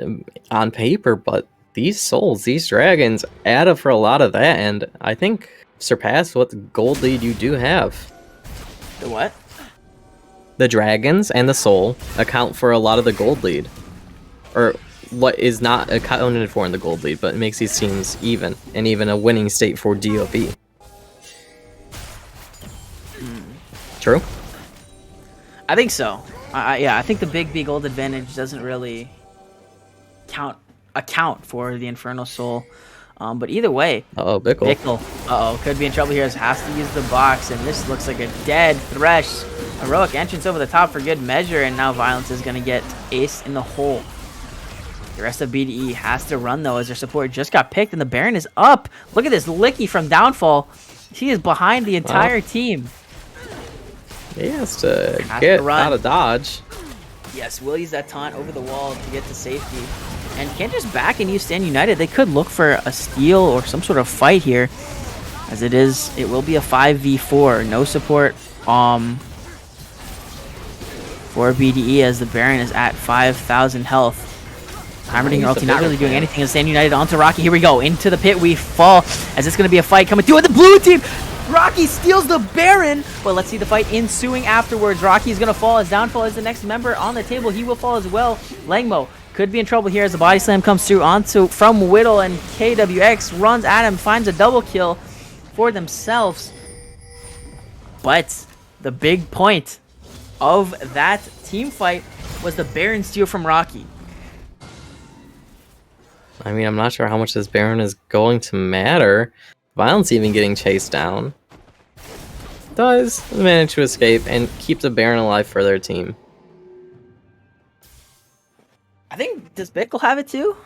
on paper, but these souls, these dragons, add up for a lot of that, and I think surpass what the gold lead you do have. The what? The dragons and the soul account for a lot of the gold lead. Or what is not accounted for in the gold lead, but it makes these teams even, and even a winning state for DoV. True? I think so. Yeah, I think the big B gold advantage doesn't really account for the Infernal Soul. But either way, Bickle. Could be in trouble here. Has to use the box, and this looks like a dead Thresh. Heroic entrance over the top for good measure, and now Violence is going to get ace in the hole. The rest of BDE has to run, though, as their support just got picked, and the Baron is up. Look at this Licky from Downfall. He is behind the entire team. He has to get out of dodge. Yes, will use that taunt over the wall to get to safety. And can't just back and use Stand United. They could look for a steal or some sort of fight here. As it will be a 5v4. No support for BDE, as the Baron is at 5,000 health. Heimerdinger ulti not really doing anything. And Stand United onto Rocky. Here we go. Into the pit we fall, as it's going to be a fight coming through with the blue team. Rocky steals the Baron, but let's see the fight ensuing afterwards. Rocky is going to fall, as Downfall is the next member on the table. He will fall as well. Langmo could be in trouble here as the body slam comes through from Whittle, and KWX runs at him, finds a double kill for themselves. But the big point of that team fight was the Baron steal from Rocky. I mean, I'm not sure how much this Baron is going to matter. Violence even getting chased down. Does manage to escape and keep the Baron alive for their team. I think, does Bickle have it too?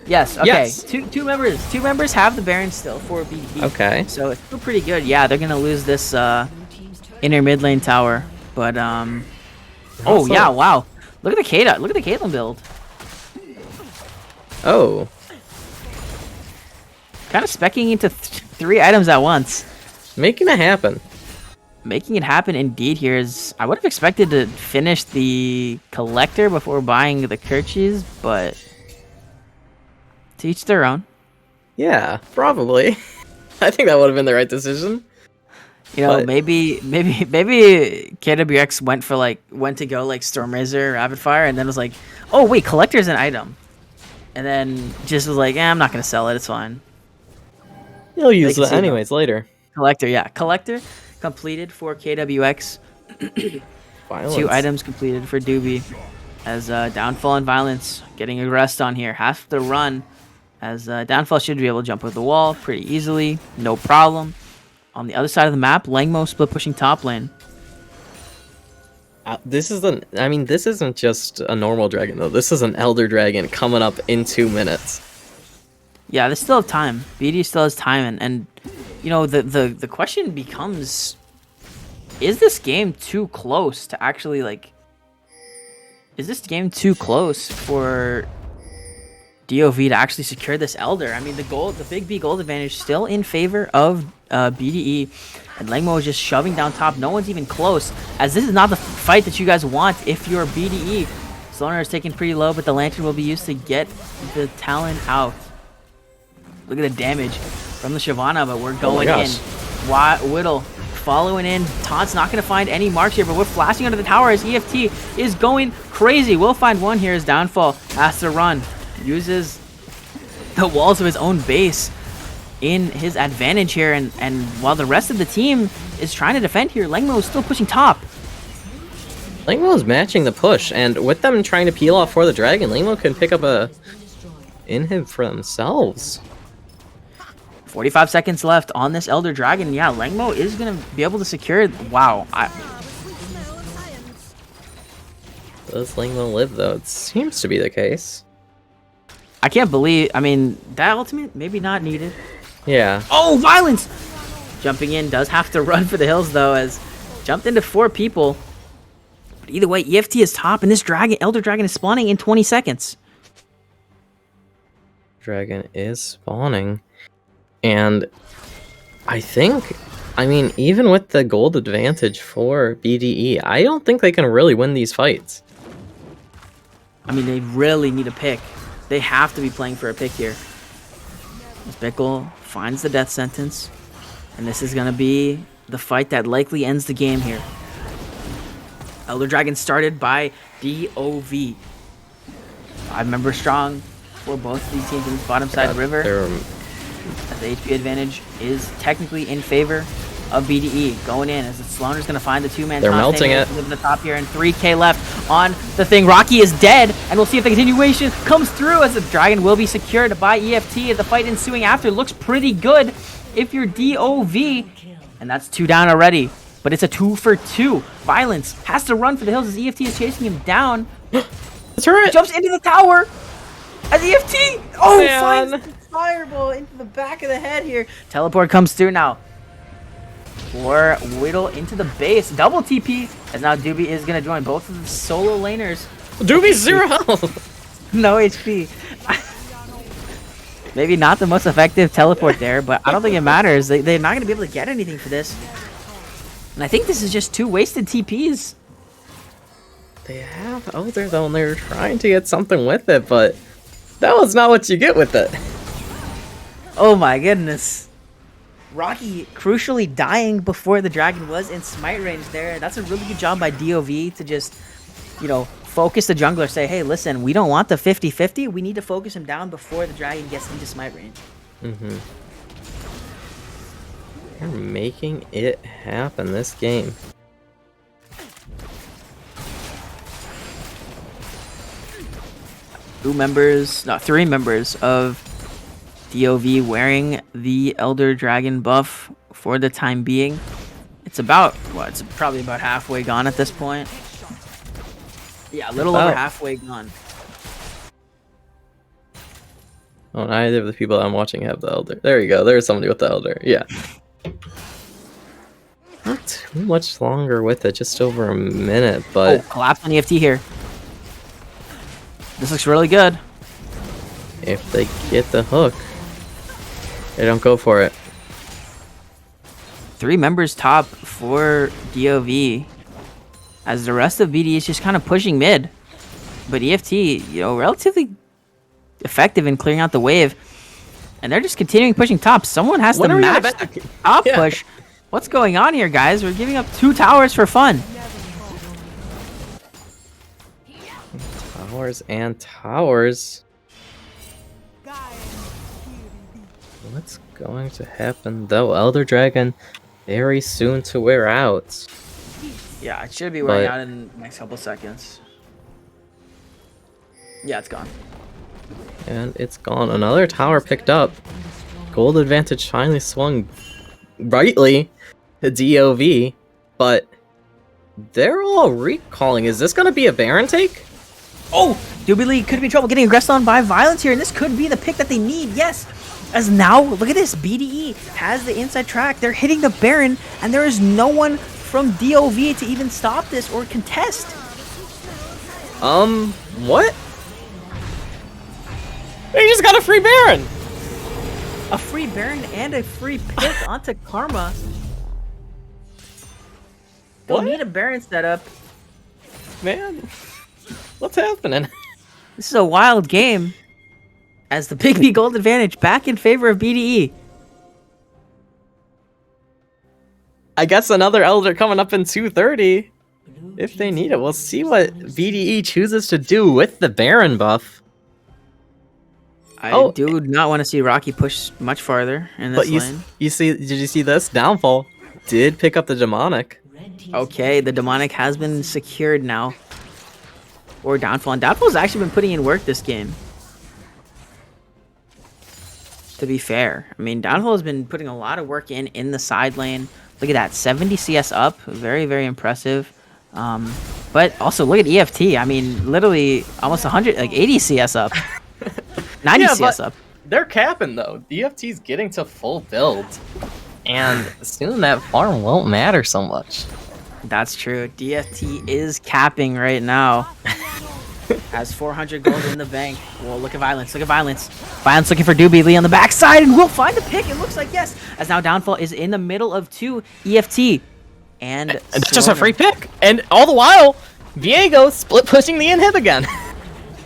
Yes, okay. Yes. Two members have the Baron still for BDE. Okay. So it's still pretty good. Yeah, they're gonna lose this inner mid lane tower. But oh yeah, wow. Look at the Caitlyn build. Oh. Kind of specking into 3 items at once. Making it happen. Making it happen indeed here is... I would have expected to finish the Collector before buying the Kirches, but... to each their own. Yeah, probably. I think that would have been the right decision. You know, maybe KWX went to go like Stormrazor, Rapid Fire, and then was like, oh wait, Collector's an item. And then just was like, I'm not going to sell it, it's fine. You'll use that anyways later. Collector, yeah. Collector completed for KWX. Violence. 2 items completed for Doobie. As Downfall and Violence getting a rest on here. Have to run. As Downfall should be able to jump over the wall pretty easily. No problem. On the other side of the map, Langmo split pushing top lane. This isn't just a normal dragon though. This is an Elder Dragon coming up in 2 minutes. Yeah, they still have time. BD still has time, and you know the question becomes: is this game too close to actually like? Is this game too close for DoV to actually secure this Elder. I mean, the Big B gold advantage still in favor of BDE. And Langmo is just shoving down top. No one's even close, as this is not the fight that you guys want if you're BDE. Sloaner is taken pretty low, but the Lantern will be used to get the Talon out. Look at the damage from the Shyvana, but we're going in. Whittle following in. Taunt's not going to find any marks here, but we're flashing under the tower as EFT is going crazy. We'll find one here as Downfall has to run. Uses the walls of his own base in his advantage here, and while the rest of the team is trying to defend here, Langmo is still pushing top. Langmo is matching the push, and with them trying to peel off for the dragon, Langmo can pick up a inhib for themselves. 45 seconds left on this Elder Dragon. Yeah, Langmo is going to be able to secure it. Wow. Does Langmo live, though? It seems to be the case. I can't believe, I mean, that ultimate, maybe not needed. Yeah. Oh, violence! Jumping in, does have to run for the hills, though, as jumped into 4 people. But either way, EFT is top, and this Elder Dragon is spawning in 20 seconds. Dragon is spawning. And I think, I mean, even with the gold advantage for BDE, I don't think they can really win these fights. I mean, they really need a pick. They have to be playing for a pick here. As Bickle finds the death sentence. And this is going to be the fight that likely ends the game here. Elder Dragon started by DoV. 5 members strong for both of these teams in this bottom side river. As the HP advantage is technically in favor of BDE. Going in as the Sloaner's going to find the 2-man. They're melting it. In the top here, and 3k left on the thing. Rocky is dead, and we'll see if the continuation comes through as the Dragon will be secured by EFT. The fight ensuing after looks pretty good if you're DoV, and that's 2 down already. But it's a 2 for 2. Violence has to run for the hills as EFT is chasing him down. That's right. Jumps into the tower as EFT. Oh, Man. finds the fireball into the back of the head here. Teleport comes through now. Or Whittle into the base. Double TP as now Doobie is going to join both of the solo laners. Doobie's 0 health. No HP. Maybe not the most effective teleport there, but I don't think it matters. They're not going to be able to get anything for this. And I think this is just 2 wasted TPs. They have Elder, though, and they're trying to get something with it, but that was not what you get with it. Oh my goodness. Rocky crucially dying before the Dragon was in smite range there. That's a really good job by DoV to just, you know, focus the jungler. Say, hey, listen, we don't want the 50-50. We need to focus him down before the Dragon gets into smite range. Mm-hmm. They're making it happen this game. Three members of DoV wearing the Elder Dragon buff for the time being. It's about, well, it's probably about halfway gone at this point. Yeah, a little over halfway gone. Oh, neither of the people I'm watching have the Elder. There you go. There's somebody with the Elder. Yeah. Not too much longer with it. Just over a minute, but... Oh, collapse on EFT here. This looks really good. If they get the hook, they don't go for it. 3 members top for DoV, as the rest of BD is just kind of pushing mid. But EFT, you know, relatively effective in clearing out the wave. And they're just continuing pushing top. Someone has to match the top push. What's going on here, guys? We're giving up 2 towers for fun. Towers and towers. What's going to happen though? Elder Dragon very soon to wear out. Yeah, it should be wearing out in the next couple seconds. Yeah, it's gone. And it's gone. Another tower picked up. Gold advantage finally swung rightly to DoV, but they're all recalling. Is this going to be a Baron take? Oh, Doobie could be in trouble getting aggressed on by Violence here, and this could be the pick that they need, yes. As now, look at this, BDE has the inside track. They're hitting the Baron, and there is no one from DoV to even stop this or contest. What? He just got a free Baron. A free Baron and a free pick onto Karma. Don't What? need a Baron setup. Man, what's happening? This is a wild game. As the Big B gold advantage back in favor of BDE. I guess another Elder coming up in 230. If they need it, we'll see what BDE chooses to do with the Baron buff. I do not want to see Rocky push much farther in this But lane. did you see this? Downfall did pick up the demonic. Okay, the demonic has been secured now. Or Downfall. And Downfall's actually been putting in work this game. To be fair. I mean, Downfall has been putting a lot of work in the side lane. Look at that. 70 CS up. Very, very impressive. But also, look at EFT. I mean, literally almost 100, like 80 CS up. 90 CS up. They're capping, though. EFT's getting to full build. And soon that farm won't matter so much. That's true. DFT is capping right now. Has 400 gold in the bank. Whoa, look at Violence. Look at Violence. Violence looking for Doobie Lee on the backside, and we'll find the pick. It looks like yes. As now Downfall is in the middle of 2 EFT. And that's just a free pick. And all the while, Viego split pushing the inhib again.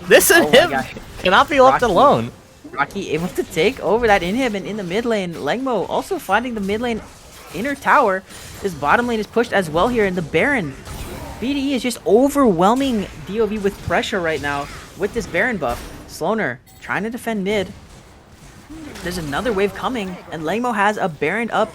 This inhib cannot be left alone. Rocky able to take over that inhib, and in the mid lane, Lengmo also finding the mid lane inner tower. This bottom lane is pushed as well here, and the Baron. BDE is just overwhelming DoV with pressure right now with this Baron buff. Sloaner trying to defend mid. There's another wave coming, and Lengmo has a Baron up,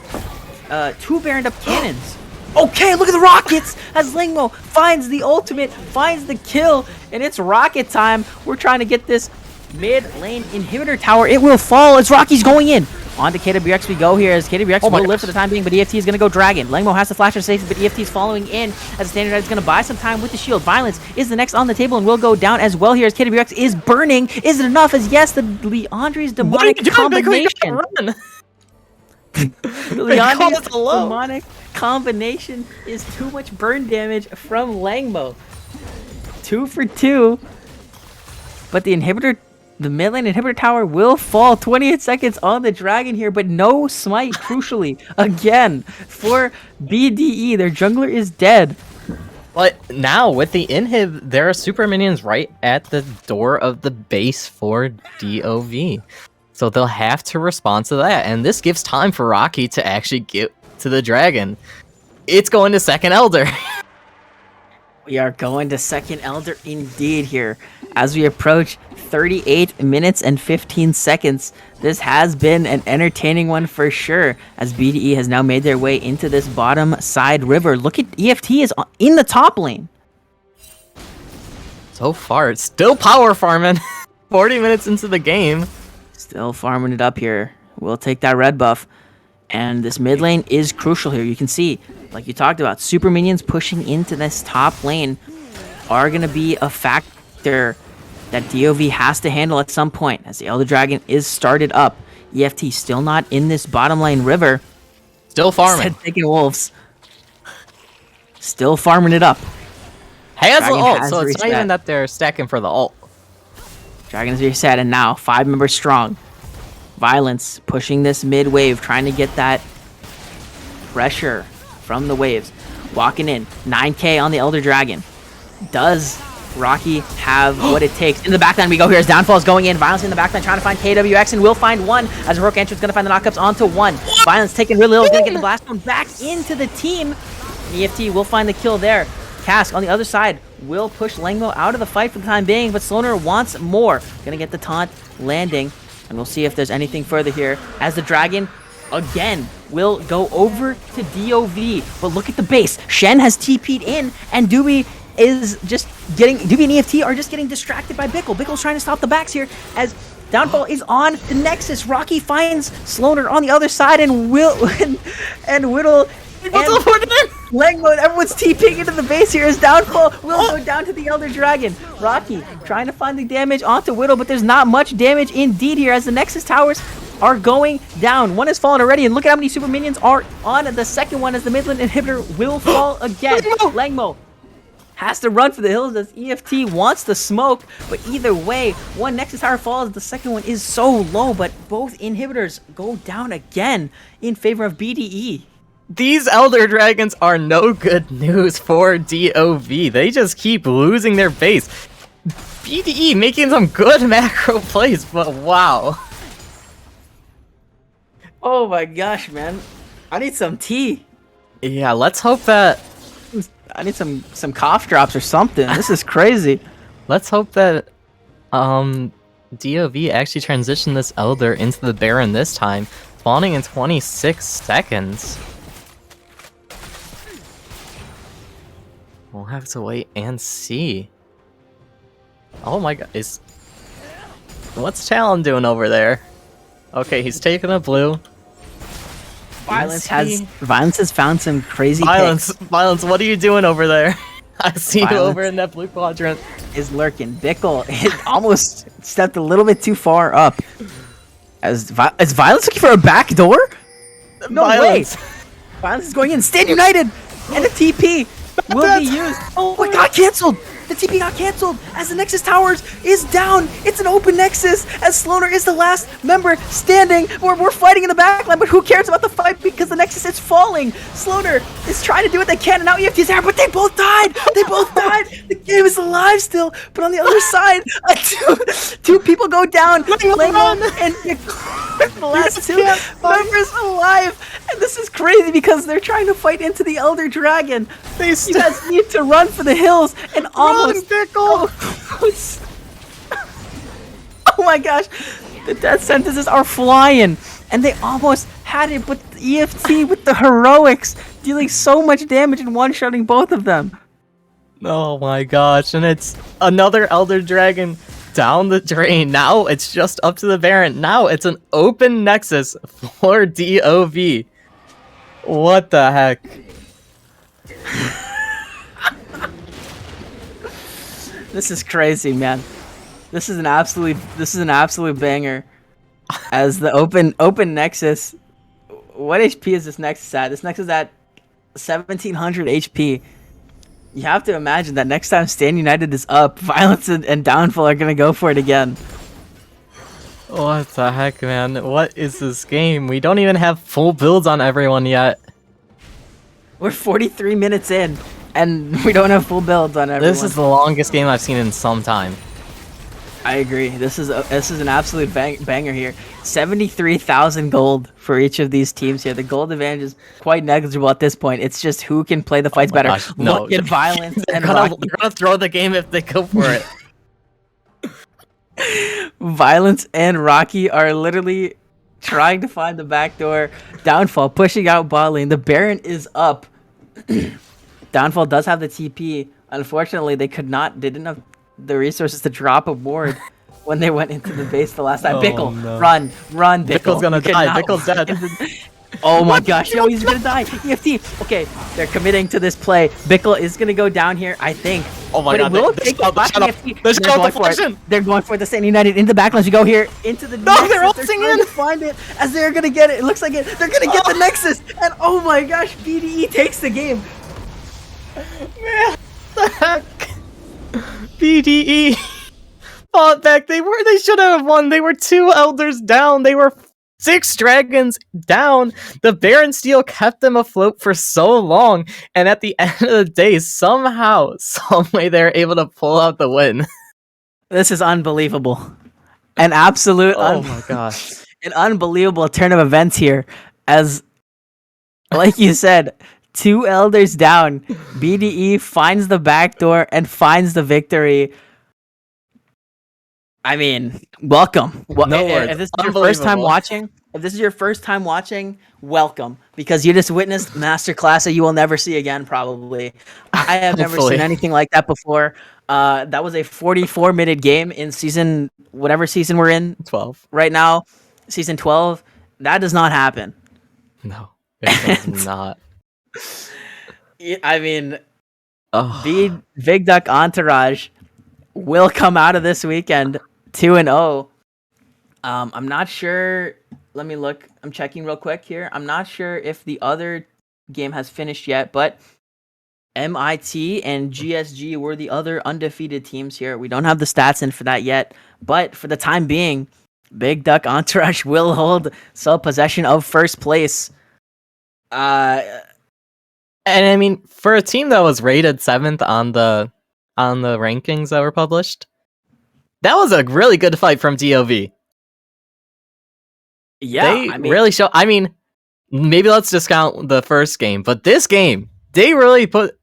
2 Baron up cannons. Okay, look at the rockets as Lengmo finds the ultimate, finds the kill, and it's rocket time. We're trying to get this mid lane inhibitor tower. It will fall as Rocky's going in. On to KWX we go here as KWX will live for the time being, but EFT is going to go Dragon. Lengmo has the flash of safety, but EFT is following in as the Standard is going to buy some time with the shield. Violence is the next on the table and will go down as well here as KWX is burning. Is it enough? As yes, the Leandre's demonic combination. The Leandre's demonic combination is too much burn damage from Lengmo. 2 for 2. But the inhibitor, the mid lane inhibitor tower will fall. 28 seconds on the Dragon here, but no smite, crucially, again, for BDE. Their jungler is dead. But now, with the inhib, there are super minions right at the door of the base for DoV. So they'll have to respond to that, and this gives time for Rocky to actually get to the Dragon. It's going to second Elder. We are going to second Elder indeed here. As we approach 38 minutes and 15 seconds, this has been an entertaining one for sure, as BDE has now made their way into this bottom side river. Look at EFT is in the top lane. So far, it's still power farming. 40 minutes into the game. Still farming it up here. We'll take that red buff. And this mid lane is crucial here. You can see, like you talked about, super minions pushing into this top lane are going to be a factor that DoV has to handle at some point, as the Elder Dragon is started up. EFT still not in this bottom lane river. Still farming. Instead taking wolves. Still farming it up. Has the Dragon ult, has so it's reset. not even that they're stacking for the ult. Dragon is reset, and now 5 members strong. Violence pushing this mid wave, trying to get that pressure from the waves. Walking in, 9k on the Elder Dragon. Does Rocky have what it takes? In the backline we go here as Downfall is going in. Violence in the backline trying to find KWX and will find one as Heroic Entry is going to find the knockups onto one. Violence taking really little, going to get the blast one back into the team. EFT will find the kill there. Cask on the other side will push Lengmo out of the fight for the time being, but Sloaner wants more. Going to get the taunt landing, and we'll see if there's anything further here as the Dragon again will go over to DoV. But look at the base. Shen has TP'd in, and Doobie is just getting, Doobie and EFT are just getting distracted by Bickle. Bickle's trying to stop the backs here as Downfall is on the Nexus. Rocky finds Sloaner on the other side, and Whittle and Lengmo, everyone's TPing into the base here as Downfall will go down to the Elder Dragon. Rocky trying to find the damage onto Whittle, but there's not much damage indeed here as the Nexus towers are going down. One has fallen already, and look at how many super minions are on the second one as the mid lane inhibitor will fall again. Lengmo has to run for the hills as EFT wants the smoke, but either way, one Nexus Tower falls, the second one is so low, but both inhibitors go down again in favor of BDE. These Elder Dragons are no good news for DoV. They just keep losing their base. BDE making some good macro plays, but wow. Oh my gosh, man. I need some tea. Yeah, let's hope that I need some cough drops or something. This is crazy. Let's hope that DoV actually transitioned this Elder into the Baron this time, spawning in 26 seconds. We'll have to wait and see. Oh my god, what's Talon doing over there? Okay, he's taking a blue. Violence has found some crazy Violence, picks. Violence, what are you doing over there? I see Violence you over in that blue quadrant. Is lurking. Bickle almost stepped a little bit too far up. Is Violence looking for a back door? No Violence. way. Violence is going in. Stand United! And the TP will be used. Oh, it got canceled. The TP got canceled as the Nexus Towers is down. It's an open Nexus as Sloaner is the last member standing. We're fighting in the backline, but who cares about the fight because the Nexus is falling. Sloaner is trying to do what they can, and now EFT's there, but they both died. They both died. The game is alive still, but on the other side, two people go down. Laymo and the last two members alive. And this is crazy because they're trying to fight into the Elder Dragon. You guys need to run for the hills and almost Pickle! Oh my gosh, the death sentences are flying, and they almost had it, but the EFT with the heroics dealing so much damage and one-shotting both of them. Oh my gosh, and it's another Elder Dragon down the drain. Now it's just up to the Baron. Now it's an open Nexus for DoV. What the heck? This is crazy, man. This is an absolute banger. As the open Nexus, what HP is this Nexus at? This Nexus is at 1700 HP. You have to imagine that next time Stand United is up, Violence and Downfall are gonna go for it again. What the heck, man? What is this game? We don't even have full builds on everyone yet. We're 43 minutes in, and we don't have full builds on everyone. This is the longest game I've seen in some time. I agree. This is an absolute banger here. 73,000 gold for each of these teams here. The gold advantage is quite negligible at this point. It's just who can play the fights better. Gosh, no. Look at Violence They're and gonna Rocky. throw the game if they go for it. Violence and Rocky are literally trying to find the back door. Downfall pushing out bot lane. The Baron is up. Downfall does have the TP. Unfortunately, they didn't have the resources to drop a ward when they went into the base the last time. Oh, Bickle, no. run, Bickle. Bickle's gonna You die. cannot Bickle's dead. Oh my gosh, yo, he's gonna die. EFT. Okay, they're committing to this play. Bickle is gonna go down here, I think. Oh my But god, it will they take shut the up, shut up. EFT. They They're shut going up for it. deflection. They're going for the St. United into the backlands. You go here into the No, Nexus. they're ulting trying in. to find it as they're gonna get it. It looks like it. They're gonna get the Nexus. And oh my gosh, BDE takes the game. Man, what the heck? BDE fought back. They should have won. They were 2 elders down. They were 6 dragons down. The Baron Steel kept them afloat for so long, and at the end of the day, somehow, someway, they're able to pull out the win. This is unbelievable. An absolute Oh my gosh. an unbelievable turn of events here. As like you said, 2 elders down. BDE finds the back door and finds the victory. I mean, welcome. No words. If this is your first time Unbelievable. watching, welcome, because you just witnessed masterclass that you will never see again. Probably, I have never Hopefully. seen anything like that before. That was a 44-minute game in whatever season we're in 12. right now, season 12. That does not happen. No, it does not. I mean, Oh. Big Duck Entourage will come out of this weekend 2-0. I'm not sure. Let me look. I'm checking real quick here. I'm not sure if the other game has finished yet, but MIT and GSG were the other undefeated teams here. We don't have the stats in for that yet, but for the time being, Big Duck Entourage will hold sole possession of first place. And I mean, for a team that was rated 7th on the rankings that were published, that was a really good fight from DoV. Yeah, They really show. I mean, maybe let's discount the first game, but this game, they really put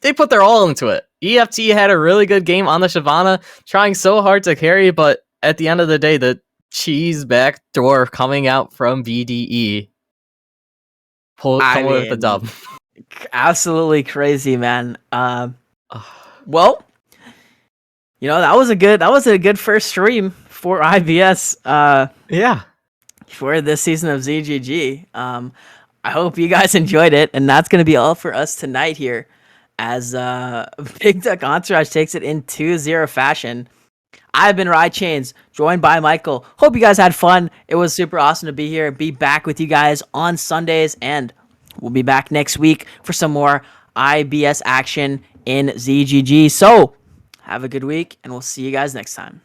their all into it. EFT had a really good game on the Shyvana, trying so hard to carry, but at the end of the day, the cheese backdoor coming out from BDE coming with the dub. Absolutely crazy, man. Well, that was a good first stream for IBS. Yeah. For this season of ZGG. I hope you guys enjoyed it, and that's going to be all for us tonight here as Big Duck Entourage takes it in 2-0 fashion. I've been Rye Chains, joined by Michael. Hope you guys had fun. It was super awesome to be here, be back with you guys on Sundays, and we'll be back next week for some more IBS action in ZGG. So, have a good week, and we'll see you guys next time.